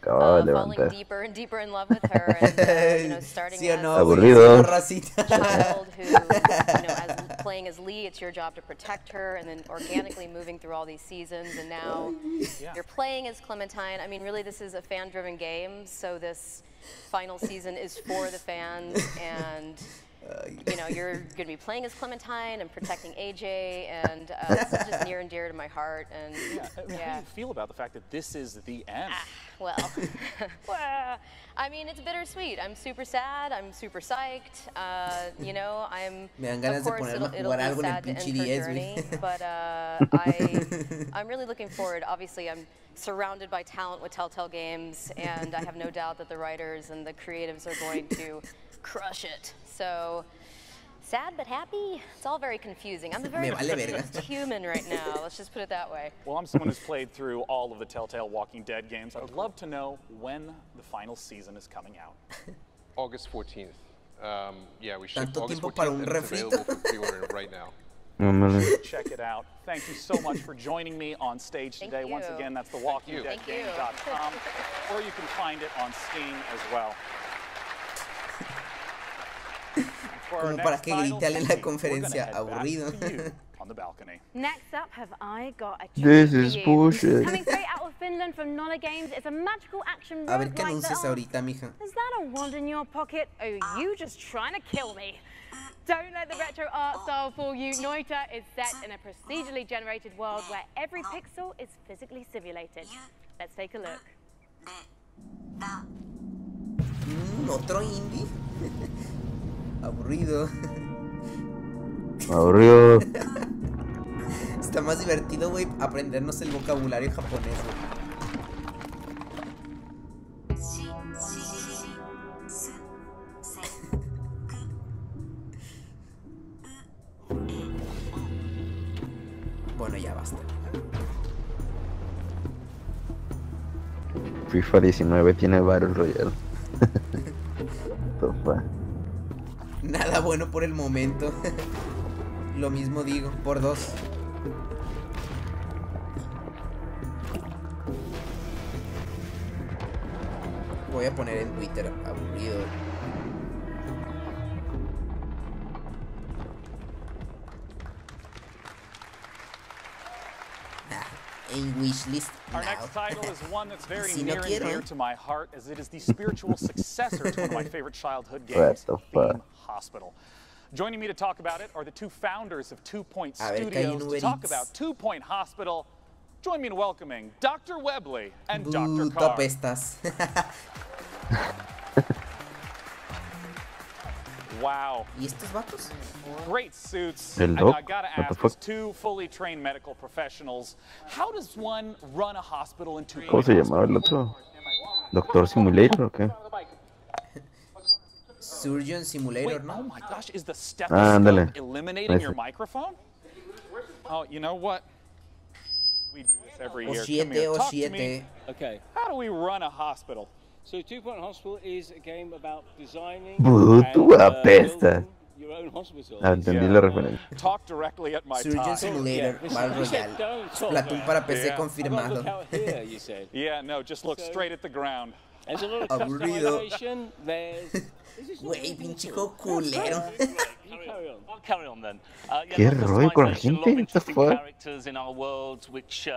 falling deeper and deeper in love with her, and you know, starting as aburrido. a child who, you know, as playing as Lee, it's your job to protect her, and then organically moving through all these seasons, and now you're playing as Clementine. I mean, really, this is a fan-driven game, so this final season is for the fans, and you know, you're going to be playing as Clementine and protecting AJ, and this is just near and dear to my heart. And how do you feel about the fact that this is the end? Well, I mean, it's bittersweet. I'm super sad. I'm super psyched. You know, of course, it'll be sad to end her journey, but I'm really looking forward. Obviously, I'm surrounded by talent with Telltale Games, and I have no doubt that the writers and the creatives are going to crush it. So, sad but happy? It's all very confusing. I'm a very confused human right now. Let's just put it that way. Well, I'm someone who's played through all of the Telltale Walking Dead games. I would love to know when the final season is coming out. August 14th. Yeah, we should. Tanto tiempo para un refrito. Right now. Check it out. Thank you so much for joining me on stage today. Once again, that's thewalkingdeadgame.com, or you can find it on Steam as well. Como para que gritarle en la conferencia, aburrido. Next up, have I got a This is bullshit. Coming straight out of Finland from Nolla Games, it's a magical action a ver qué anuncias ahorita, mija. Is that a wand in your pocket? Oh, you just trying to kill me. Don't let the retro art style fool you. Noita is set in a procedurally generated world where every pixel is physically simulated. Let's take a look. Otro indie. Aburrido. Aburrido. Está más divertido, güey, aprendernos el vocabulario japonés, Bueno, ya basta. FIFA 19 tiene Battle Royale. Nada bueno por el momento. Lo mismo digo, por dos. Voy a poner en Twitter, aburrido. En wishlist. Our next title is one that's very near and dear to my heart, as it is the spiritual successor to one of my favorite childhood games, Theme Hospital. Joining me to talk about it are the two founders of 2 Point Studios to talk about 2 Point Hospital. Join me in welcoming Dr. Webley and Dr. Carr. Wow. ¿Y estos vatos? Great suits. And I gotta ask, as two fully trained medical professionals, how does one run a hospital in 2 Point? ¿Cómo se llamaba el otro? ¿Doctor Simulator o qué? Surgeon Simulator, ¿no? Oh my gosh, is the stethoscope eliminating your microphone? Oh, you know what? We do this every year. Come here, talk to me. Okay. How do we run a hospital? So 2 Point Hospital is a game about designing your own hospital. Entendí la referencia. Talk directly at my Surgeon Simulator, Battle Royale. Splatoon para PC confirmado. Yeah, no, just look straight at the ground. There's a lot of customization. Güey, pinche culero. I'll carry on then. ¿Qué rollo con la gente? Characters in our world which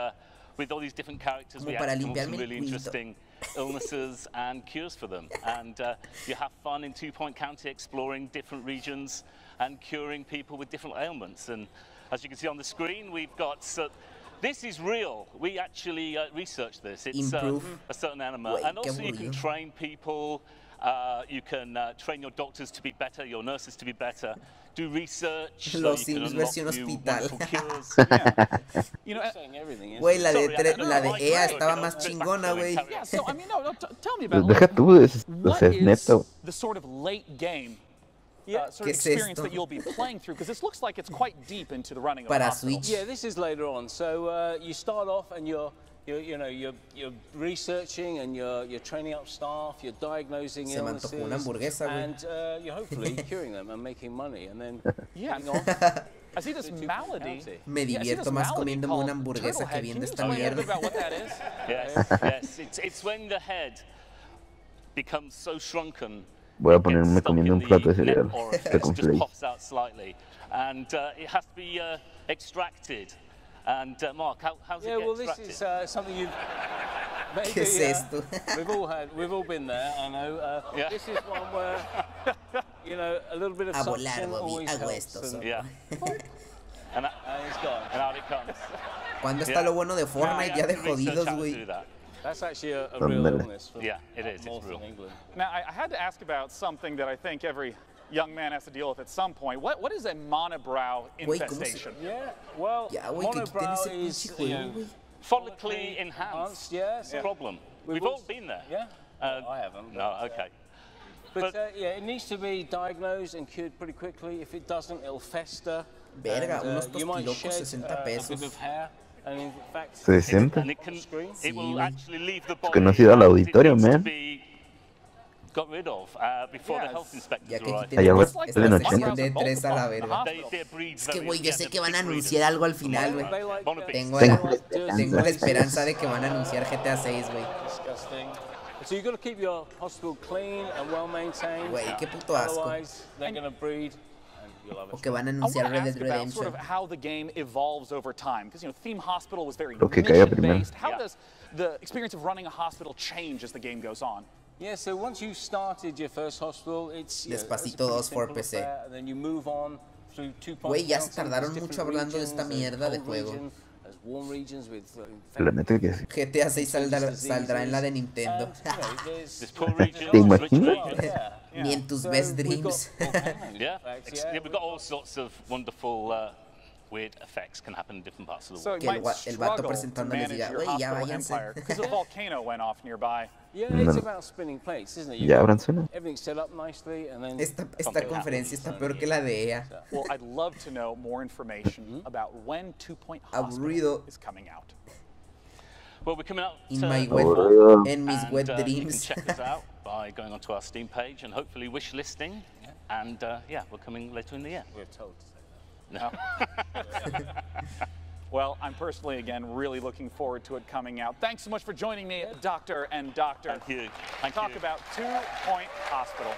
with all these different characters, we have some really interesting illnesses and cures for them. And you have fun in 2 Point County exploring different regions and curing people with different ailments. And as you can see on the screen, we've got... this is real. We actually researched this. It's a certain animal. And also you can train people. You can train your doctors to be better, your nurses to be better. Do research. Los Sims versión hospital. Güey, la de EA estaba más chingona, güey. Yeah, so I mean, no, tell me about what is the sort of late game sort of experience that you'll be playing through, because this looks like it's quite deep into the running of the hospital. Switch. Yeah, this is later on. So you start off and you're researching and you're training up staff, you're diagnosing illnesses, and you're hopefully curing them and making money, and then hang on. I see this malady. Me divierto más comiéndome una hamburguesa que viendo esta mierda. Yes. It's when the head becomes so shrunken. Voy a ponerme comiendo un plato de cereal. It just pops out slightly, and it has to be extracted. And Mark, how's it get well, this is something you've maybe. ¿Qué es esto? We've all been there. I know. This is one where a little bit of suction always helps. Yeah. And it's gone. And out it comes. ¿Cuándo está lo bueno de Fortnite? Ya de jodidos, güey. That's actually a real illness. Yeah, it is. It's real. Now, I had to ask about something that I think every young man has to deal with at some point. What is a monobrow infestation? Yeah, well, monobrow is follically enhanced. Yes. Problem. We've all been there. Yeah. I haven't. No, okay. But it needs to be diagnosed and cured pretty quickly. If it doesn't, it'll fester. Verga, unos tostilocos 60 pesos. A bit of hair. And in fact, 60. It will actually leave the body. Que no has ido al auditorio, man. Got rid of before the health inspectors arrived. Esta sección de 3 a la verga. Es que, güey, yo sé que van a anunciar algo al final, güey. Tengo la esperanza de que van a anunciar GTA 6, güey. So you got to keep your hospital clean and well maintained. Güey, qué puto asco. Otherwise, they're going to breed. O que van a anunciar Red Dead Redemption. Sort of how the game evolves over time, because Theme Hospital was very mission-based. How does the experience of running a hospital change as the game goes on? Yeah, so once you started your first hospital, it's Despacito 2 for PC. And then you move on through 2 Güey, ya se tardaron mucho hablando de esta mierda de juego. GTA 6 saldrá en la de Nintendo. ¿Te imaginas? Ni en tus best dreams. We've got all sorts of wonderful weird effects can happen in different parts of the world. Que el vato presentando les diga, güey, ya váyanse. Because a volcano went off nearby. Yeah, it's about spinning plates, isn't it? Everything's set up nicely, and then esta conferencia está peor que la de EA. Well, I'd love to know more information about when 2 Point Hospital is coming out. Well, we're coming out in mis wet dreams. You can check us out by going onto our Steam page and hopefully wish listing. And we're coming later in the year. We're told to say that. No. Well, I'm personally, again, really looking forward to it coming out. Thanks so much for joining me, Doctor and Doctor. Thank you. Talk about 2 Point Hospital.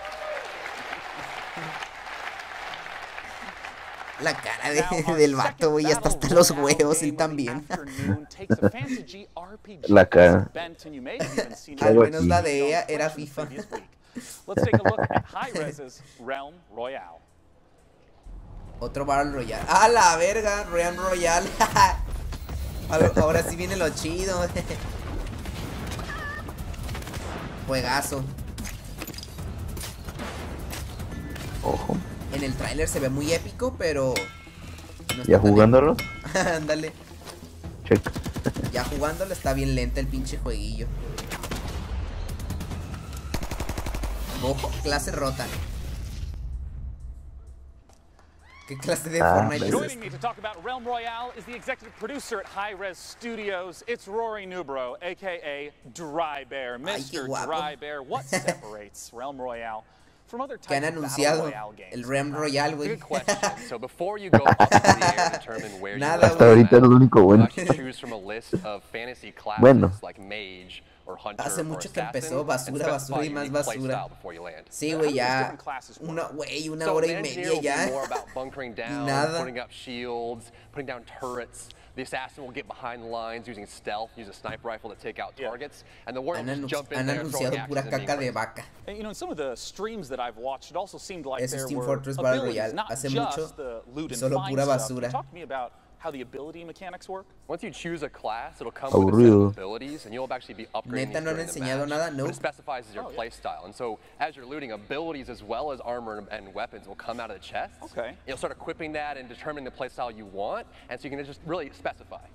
La cara del vato, güey, hasta los huevos, él también. La cara. Al menos la de ella era FIFA. Let's take a look at Hi-Rez's Realm Royale. Otro Battle Royale. ¡Ah, la verga! Realm Royale. Ahora sí viene lo chido. Juegazo. Ojo. En el tráiler se ve muy épico, pero... No ¿ya jugándolo? Ándale. Check. Ya jugándolo está bien lenta el pinche jueguillo. Ojo, clase rota. ¿Qué clase de Fortnite es Joining me to talk about Realm Royale is the executive producer at Hi-Rez Studios. It's Rory Newbrough, a.k.a. Dry Bear. Mr. Dry Bear, what separates Realm Royale from other types of Battle Royale games? El Realm Royale, güey. Good question. So before you go up into the air and determine where Nada, hasta ahorita es lo único bueno. You choose from a list of fantasy classes like Mage. Hace mucho que empezó basura y más basura. Sí, güey, ya una hora y media ya. More about bunkering down, Nada. putting up shields, putting down turrets. the assassin will get behind the lines using stealth, use a sniper rifle to take out targets, and the warrior will just jump in there, throwing axes and being crazy. And, you know, in some of the streams that I've watched, it also seemed like there were abilities, not just the loot and find stuff. Can you talk to me about how the ability mechanics work? Once you choose a class, it'll come with a set of abilities, and you'll actually be upgrading these during the match. But it specifies your play style, and so as you're looting, abilities as well as armor and weapons will come out of the chest. Okay. You'll start equipping that and determining the play style you want, and so you can just really specify.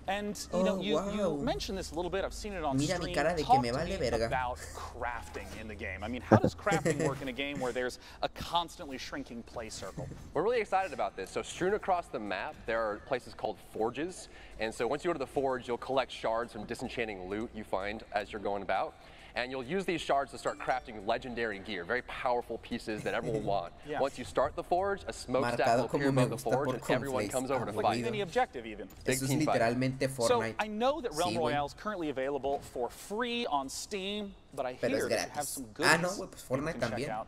And you know, you mentioned this a little bit. I've seen it on stream. Talk to me about crafting in the game. I mean, how does crafting work in a game where there's a constantly shrinking play circle? We're really excited about this. So strewn across the map, there are places called forges. And so once you go to the forge, you'll collect shards from disenchanting loot you find as you're going about. And you'll use these shards to start crafting legendary gear, very powerful pieces that everyone will want. Once you start the forge, a smokestack will appear above the forge, and everyone comes over to fight. Like mini objective, even. Eso es literalmente Fortnite. So I know that Realm Royale is currently available for free on Steam, but I hear that you have some goodies. No, pues Fortnite también.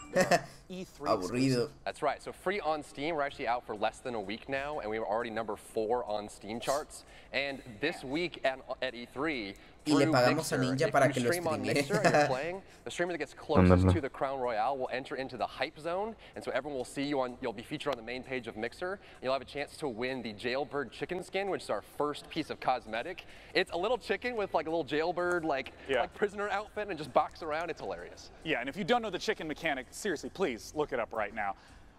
E3 Aburrido. That's right. So free on Steam. We're actually out for less than a week now, and we were already number 4 on Steam charts. And this week at E3, y le pagamos a Ninja para que lo streamee. The streamer that gets closest to the Crown Royale will enter into the hype zone, and so everyone will see you on. You'll be featured on the main page of Mixer. You'll have a chance to win the Jailbird chicken skin, which is our first piece of cosmetic. It's a little chicken with like a little jailbird like prisoner outfit and just box around. It's hilarious. Yeah, and if you don't know the chicken mechanic, seriously, please look it up right now.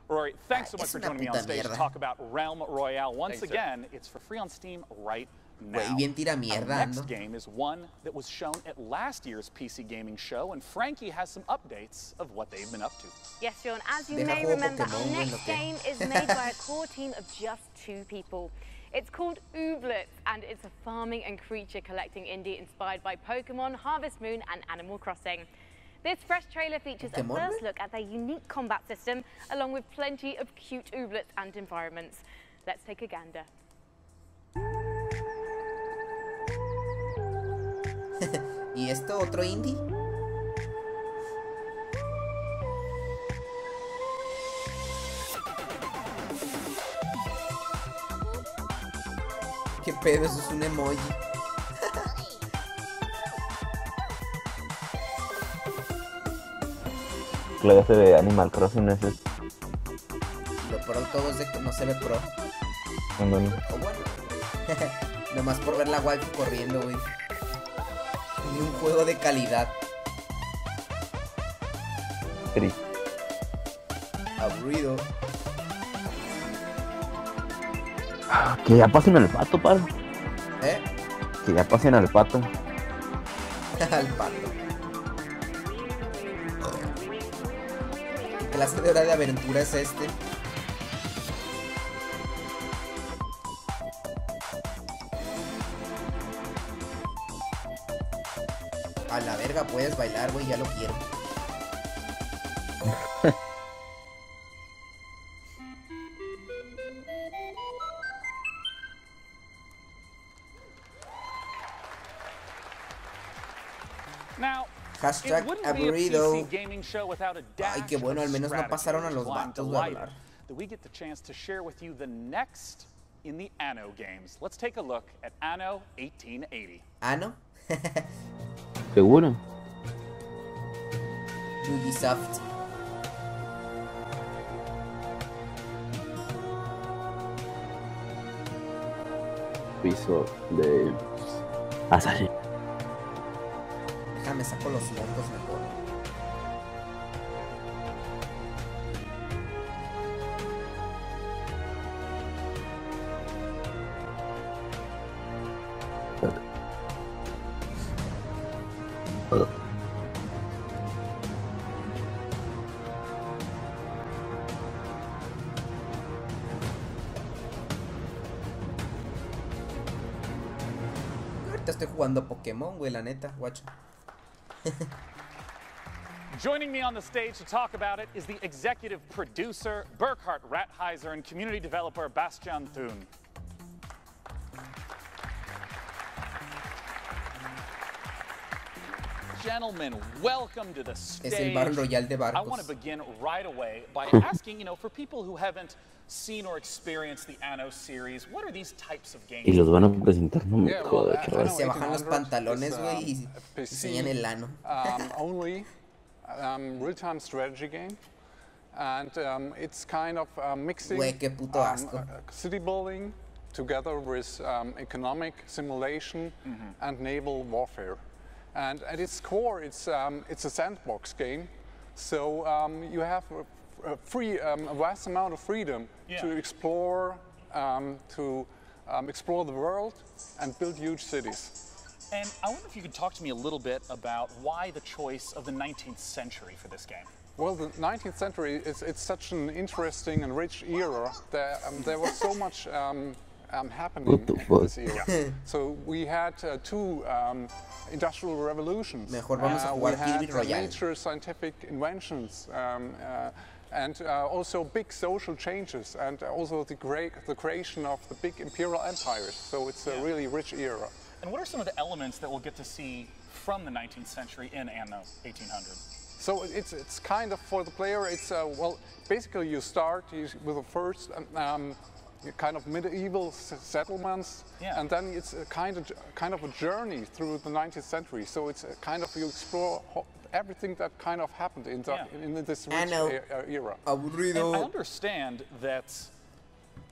Rory, thanks so much for joining me on stage to talk about Realm Royale. Once again, it's for free on Steam right now. Our next game is one that was shown at last year's PC gaming show, and Frankie has some updates of what they've been up to. Yes, Sean, as you may remember, our next game is made by a core team of just 2 people. It's called Ooblets, and it's a farming and creature collecting indie inspired by Pokemon, Harvest Moon, and Animal Crossing. This fresh trailer features a first look at their unique combat system, along with plenty of cute ooblets and environments. Let's take a gander. ¿Y esto otro indie? ¿Qué pedo? Eso es un emoji. Clase de Animal Crossing ese. Lo pro todo es de que no se ve pro. No. O bueno. Nomás por ver la waifu corriendo, güey. Ni un juego de calidad. Triste. Aburrido. Que ya pasen al pato, padre. Que ya pasen al pato. Al pato. ¿Qué clase de hora de aventura es este? A la verga, puedes bailar, güey, ya lo quiero. Hashtag aburrido. Ay, qué bueno, al menos no pasaron a los vatos de hablar. We get the chance to share with you the next in the Anno games. Let's take a look at Anno 1880. ¿Anno? ¿Seguro? Ubisoft. Piso de Assassin. Déjame saco los locos mejor. Ahorita estoy jugando Pokémon, güey, la neta, guacho. Joining me on the stage to talk about it is the executive producer, Burkhard Rathheiser, and community developer, Bastian Thun. gentlemen, welcome to the stage. Es el Battle Royale de barcos. I want to begin right away by asking, you know, for people who haven't seen or experienced the Anno series, what are these types of games? Y los van a presentar, no me joder. Se bajan los pantalones, güey, y enseñan el ano. Only real-time strategy game. And it's kind of mixing city building together with economic simulation and naval warfare. And at its core, it's a sandbox game. So you have a vast amount of freedom to explore the world and build huge cities. And I wonder if you could talk to me a little bit about why the choice of the 19th century for this game. Well, the 19th century it's such an interesting and rich era. There was so much happening in this era. So we had two industrial revolutions. Mejor vamos a jugar we had major scientific inventions and also big social changes, and also the creation of the big imperial empires. So it's a really rich era. And what are some of the elements that we'll get to see from the 19th century in Anno 1800? So it's kind of, for the player, it's well, basically you start with the first kind of medieval settlements, and then it's a kind of a journey through the 19th century. So it's a kind of, you explore everything that kind of happened in this rich era. And I understand that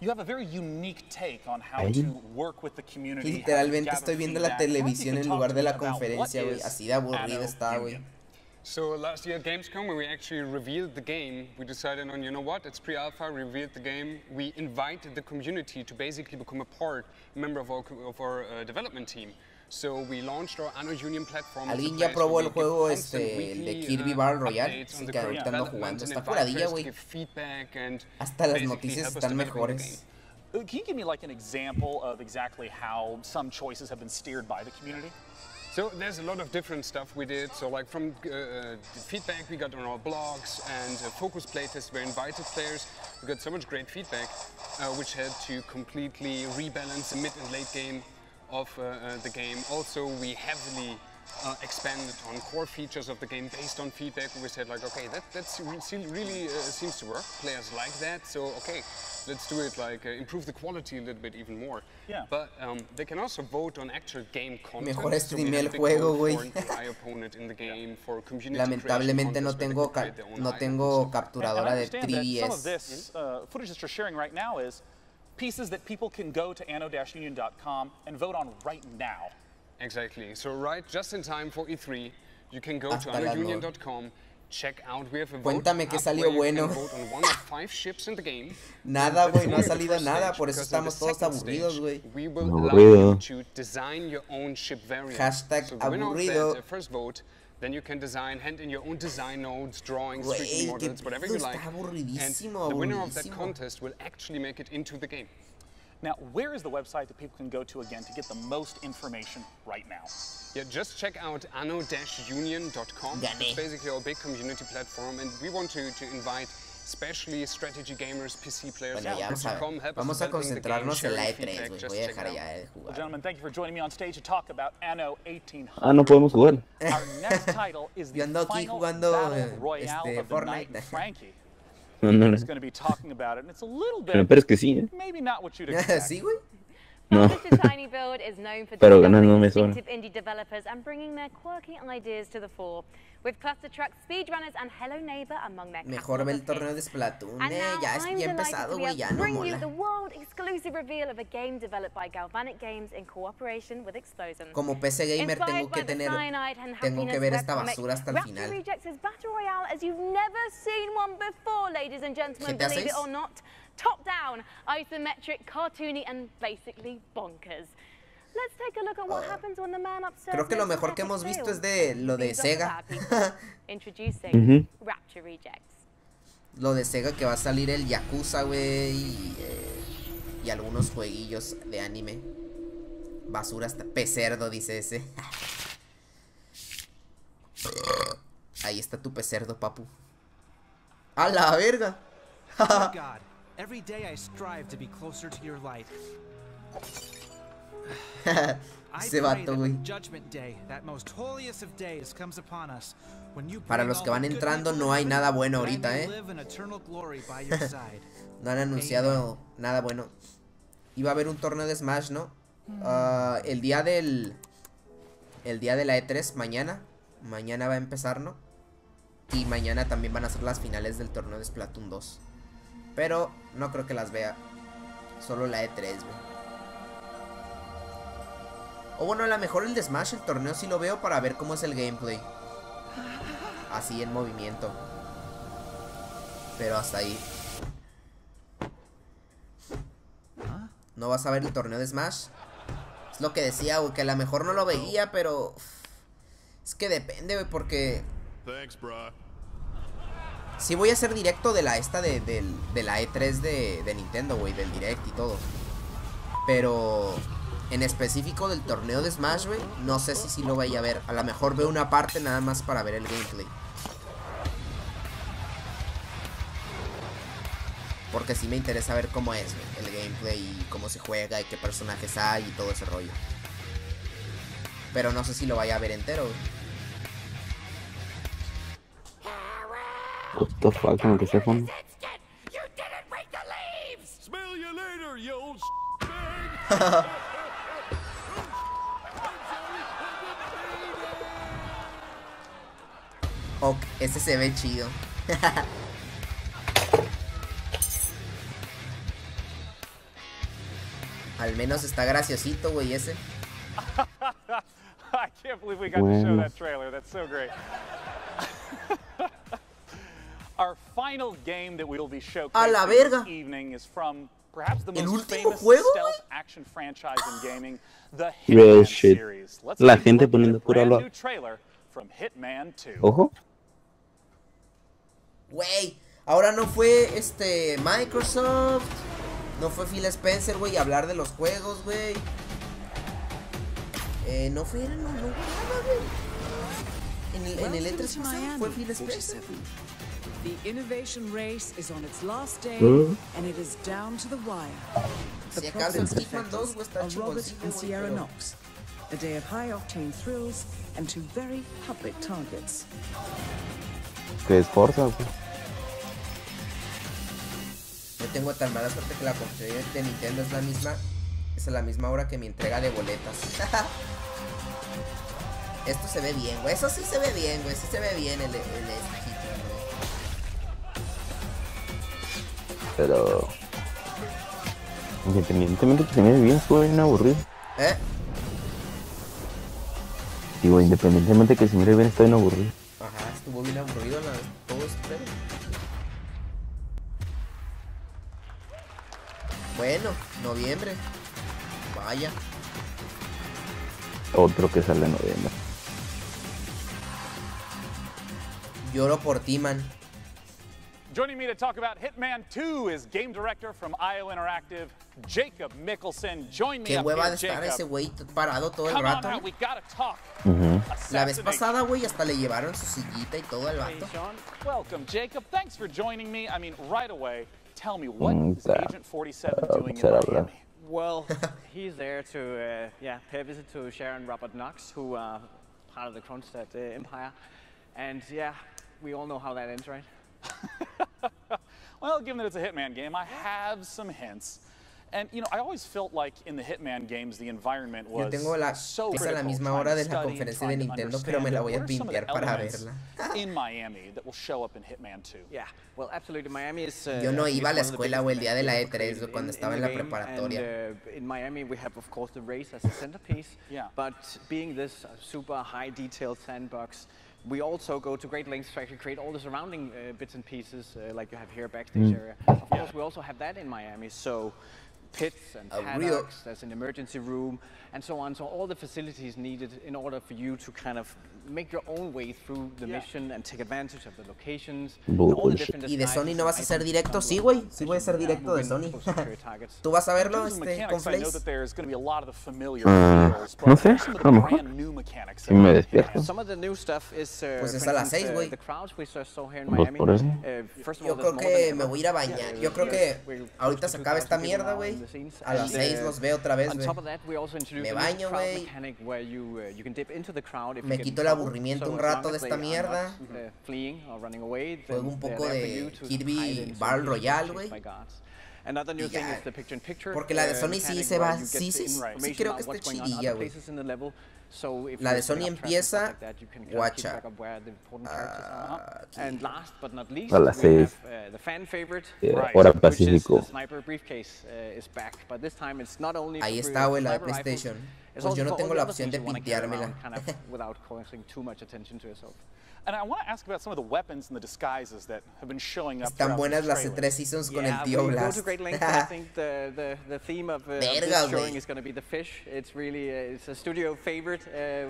you have a very unique take on how to work with the community. Literalmente estoy viendo la televisión en lugar de la conferencia, güey. Así de aburrida está, güey. So last year at Gamescom, when we actually revealed the game, we decided on, you know what, it's pre-alpha, revealed the game. We invited the community to basically become a member of our development team. So we launched our Anno Union platform. ¿Alguien ya probó el juego el de Kirby Battle Royale? Sí, que ahorita ando jugando. Está curadilla, güey. Hasta las noticias están mejores. Can you give me like an example of exactly how some choices have been steered by the community? So there's a lot of different stuff we did. So like from the feedback we got on our blogs and focus playtests where invited players. We got so much great feedback, which had to completely rebalance the mid and late game of the game. Also, we heavily expanded on core features of the game based on feedback. We said like, okay, that's really seems to work. Players like that, so okay, let's do it. Like improve the quality a little bit even more. Yeah. But they can also vote on actual game content. Mejor streamé el juego, güey. Lamentablemente no tengo capturadora de 3DS. Some of this footage that you're sharing right now is pieces that people can go to anno-union.com and vote on right now. Exactly. So just in time for E3, you can go to anno-union.com, check out. We have a vote. Cuéntame que salió bueno. Vote on one of 5 ships in the game. Nada, güey, no ha salido nada, por eso estamos todos aburridos, güey. We will allow you to design your own ship variant. Hashtag so aburrido. That, first vote, then you can hand in your own design nodes, drawings, 3D models, whatever you like. And the winner of that contest will actually make it into the game. Now, where is the website that people can go to again to get the most information right now? Yeah, just check out anno-union.com. It's basically our big community platform, and we want to invite especially strategy gamers, PC players. Bueno, ya vamos a concentrarnos en la E3, güey. Voy a dejar ya de jugar. Well, gentlemen, thank you for joining me on stage to talk about Anno 1800. Ah, no podemos jugar. Our next title is the final battle royale of the night, Frankie. Is going to be talking about it, and it's a little bit, maybe not what you'd expect. Sí, güey. No. Tiny Build is known for discovering distinctive indie developers and bringing their quirky ideas to the fore. With Cluster Truck, Speedrunners, and Hello Neighbor among their Mejor ve el torneo de Splatoon, ya es bien pesado, güey, ya no mola. The world exclusive reveal of a game developed by Galvanic Games in cooperation with Explosion. Como PC gamer tengo que ver esta basura hasta el final. Rapture Rejects is Battle Royale as you've never seen one before, ladies and gentlemen, believe it or not. Top down, isometric, cartoony, and basically bonkers. Let's take a look at what happens when the man upstairs. Creo que lo mejor que hemos visto es de lo de Sega. Introducing Rapture Rejects. Lo de Sega, que va a salir el Yakuza, güey, y algunos jueguillos de anime. Basura hasta pecerdo, dice ese. Ahí está tu pecerdo, papu. ¡A la verga! Oh God, every day I strive to be closer to your light. Ese vato, güey. Para los que van entrando, no hay nada bueno ahorita, No han anunciado nada bueno. Iba a haber un torneo de Smash, ¿no? El día de la E3, mañana. Mañana va a empezar, ¿no? Y mañana también van a ser las finales del torneo de Splatoon 2. Pero no creo que las vea. Solo la E3, güey. O bueno, a lo mejor el de Smash, el torneo sí lo veo para ver cómo es el gameplay. Así en movimiento. Pero hasta ahí. ¿No vas a ver el torneo de Smash? Es lo que decía, güey, que a lo mejor no lo veía, pero... Es que depende, güey, porque... Sí voy a hacer directo de la de la E3 de Nintendo, güey, del direct y todo. Pero... En específico del torneo de Smash, güey, no sé si sí lo vaya a ver. A lo mejor veo una parte nada más para ver el gameplay. Porque sí me interesa ver cómo es, güey, el gameplay y cómo se juega y qué personajes hay y todo ese rollo. Pero no sé si lo vaya a ver entero, güey. What the fuck, como que se pone. Ok, ese se ve chido. Al menos está graciosito, güey, ese. I can't believe we got to show that trailer. That's so great. Our final game that we will be showcasing this evening is from perhaps the most famous stealth action franchise in gaming, the Hitman series. Let's La gente poniendo puro new trailer from Hitman 2. Ojo. Güey, ahora no fue Microsoft, no fue Phil Spencer, güey, a hablar de los juegos, güey. No fue, no, en el E3 pasado fue Phil Spencer. The innovation race is on its last day, and it is down to the wire. Si acaso el Hitman 2 está Robert and Sierra Knox. A day of high-octane thrills and two very public targets. Que es Forza, güey. Yo tengo tan mala suerte que la compré de Nintendo es a la misma hora que mi entrega de boletas. Esto se ve bien, güey. Eso sí se ve bien, güey. Sí se ve bien el Hitman, güey. Pero... Independientemente que se me ve bien, estuvo bien aburrido. Digo, independientemente que se me ve bien, estoy bien aburrido. Ajá, estuvo bien aburrido todo esto, pero... Bueno, noviembre. Vaya. Otro que sale en noviembre. Lloro por ti, man. Joining me to talk about Hitman 2 is game director from IO Interactive, Jacob Mickelson. Join me Qué up hueva here, de estar Jacob. ese güey parado todo el rato. On out, we gotta talk. La vez pasada, güey, hasta le llevaron su sillita y todo al vato. Hey, Sean. Welcome, Jacob. Thanks for joining me. I mean, right away, tell me, what is Agent 47 doing in Miami? Well, he's there to pay a visit to Sharon Robert Knox, who are part of the Kronstadt Empire. And yeah, we all know how that ends, right? Well, given that it's a Hitman game, I have some hints. And, you know, I always felt like in the Hitman games, the environment was so critical. Es a la misma hora de la conferencia de Nintendo, pero me la voy a pintear para verla. In Miami that will show up in Hitman 2. Yeah, well, absolutely. Miami is. Yo no iba a la escuela, güey, el día de la E3 cuando estaba en la preparatoria. In Miami, we have, of course, the race as a centerpiece. Yeah. But being this super high-detailed sandbox, we also go to great lengths to actually create all the surrounding bits and pieces, like you have here, backstage area. Of course, we also have that in Miami. So. Pits and paddocks, there's an emergency room, and so on. So all the facilities needed in order for you to kind of make your own way through the mission and take advantage of the locations. ¿Y de Sony no vas a hacer directo? Sí, güey. Sí voy a hacer directo de Sony. ¿Tú vas a verlo con Flays? No sé, a lo mejor. Si me despierto. Pues es a las 6, güey. Pues por eso. Yo creo que me voy a ir a bañar. Yo creo que ahorita se acaba esta mierda, güey. A las 6 los veo otra vez, güey. Me baño, güey. Me quito el aburrimiento un rato de esta mierda. Juego un poco de Kirby Battle Royale, güey. Porque la de Sony sí se va. Sí creo que esté chidilla, güey. La de Sony empieza, guacha, a las 6, hora Pacífico. Ahí está, güey, la de PlayStation. Pues yo no tengo la opción de pinteármela. Están buenas las E3 Seasons con el tío Blast. Verga,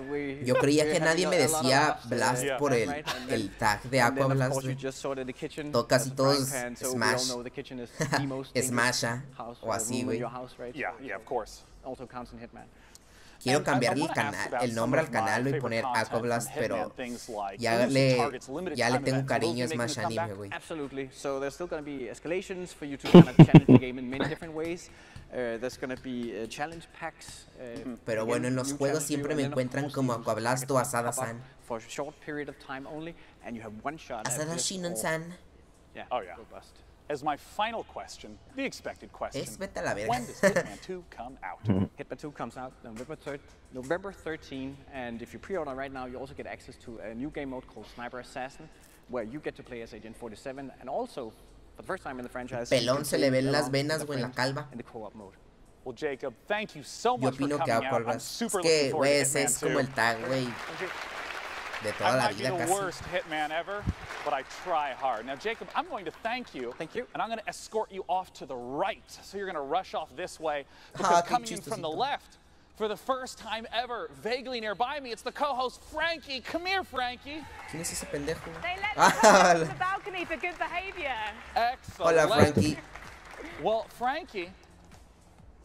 güey. Yo creía que nadie me decía Blast por el tag de Aqua Blast, güey. Casi todos Smash. Smasha o así, güey. Quiero cambiarle el nombre al canal y poner Aquablast, pero ya le tengo cariño a SmashAnime, güey. Pero bueno, en los juegos siempre me encuentran como Aquablast o Asada-san. Asada Shinon-san. As my final question, the expected question. Vete a la verga. When does Hitman 2 come out? Hitman 2 comes out November 13, and if you pre-order right now, you also get access to a new game mode called Sniper Assassin, where you get to play as Agent 47, and also, for the first time in the franchise, Pelón se le ven las venas, güey, en la calva. In the co-op mode. Well, Jacob, thank you so much for coming out. I'm super looking forward to Hitman 2. Es como el tag, güey. De toda la vida, casi. I might be the worst hitman ever, but I try hard. Now, Jacob, I'm going to thank you. Thank you. And I'm going to escort you off to the right. So you're going to rush off this way. Because coming in from the left, for the first time ever, vaguely nearby me, it's the co-host, Frankie. Come here, Frankie. ¿Quién es ese pendejo? They let me come to the balcony for good behavior. Excellent. Hola, Frankie. Well, Frankie,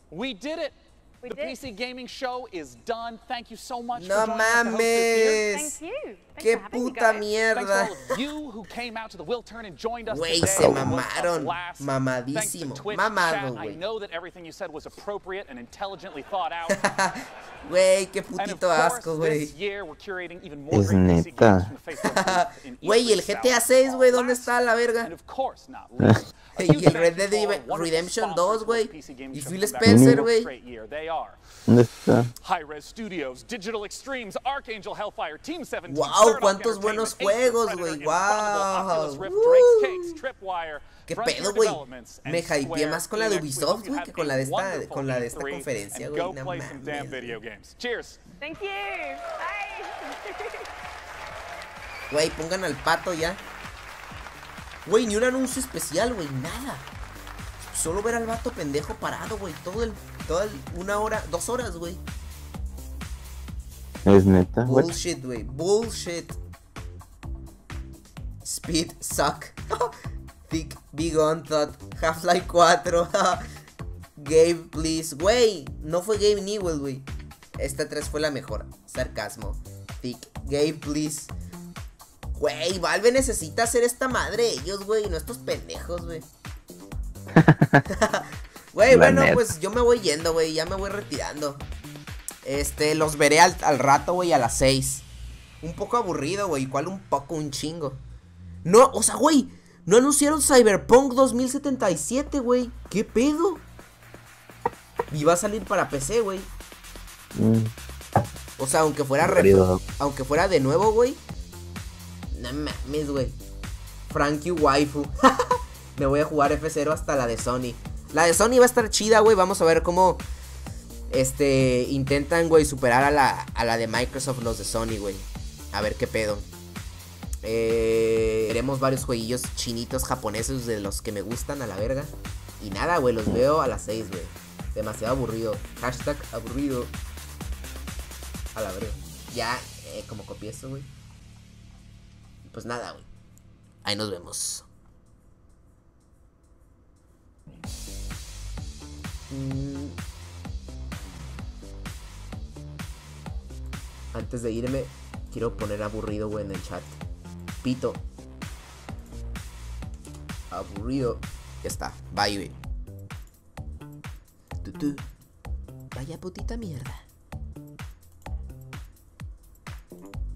we did it. The PC Gaming Show is done. Thank you so much for joining us to host this year. Thank you. Qué puta mierda. Thanks to all of you who came out to the Wiltern and joined us today. Güey, se mamaron. Mamadísimo. Mamado, güey. I know that everything you said was appropriate and intelligently thought out. Güey, qué putito asco, güey. Es neta. Güey, el GTA 6, güey, ¿dónde está la verga? Y el Red Dead Redemption 2, güey. Y Phil Spencer, güey. ¿Dónde está? Hi-Res Studios, Digital Extremes, Archangel Hellfire, Team 17. Wow, cuántos buenos juegos, güey. Wow. Qué pedo, güey. Me hypeé más con la de Ubisoft, güey, que con la de esta conferencia, güey. No mames. Cheers. Thank you. Bye. Güey, pongan al pato ya. Güey, ni un anuncio especial, güey, nada. Solo ver al vato pendejo parado, güey. Toda una hora, 2 horas, güey. Es neta. Bullshit, güey. Bullshit. Speed suck. Thick, Big On Thought. Half-Life 4. Game, please. Güey, no fue Game Newell, güey. Esta 3 fue la mejor. Sarcasmo. Thick, Game, please. Güey, Valve necesita hacer esta madre ellos, güey. No estos pendejos, güey. Güey, bueno, pues yo me voy yendo, güey. Ya me voy retirando. Los veré al rato, güey, a las 6. Un poco aburrido, güey. ¿Cuál un poco? Un chingo. No, o sea, güey, no anunciaron Cyberpunk 2077, güey. ¿Qué pedo? Y va a salir para PC, güey. O sea, aunque fuera de nuevo, güey. No mames, güey. Frankie Waifu. Me voy a jugar F0 hasta la de Sony. La de Sony va a estar chida, güey. Vamos a ver cómo intentan, güey, superar a la de Microsoft, los de Sony, güey. A ver qué pedo. Veremos varios jueguillos chinitos japoneses de los que me gustan, a la verga. Y nada, güey, los veo a las 6, güey. Demasiado aburrido. Hashtag aburrido. A la verga. Ya, Como copié eso, güey. Pues nada, güey. Ahí nos vemos. Antes de irme, quiero poner aburrido, güey, en el chat. Pito. Aburrido. Ya está. Bye, güey. Vaya putita mierda.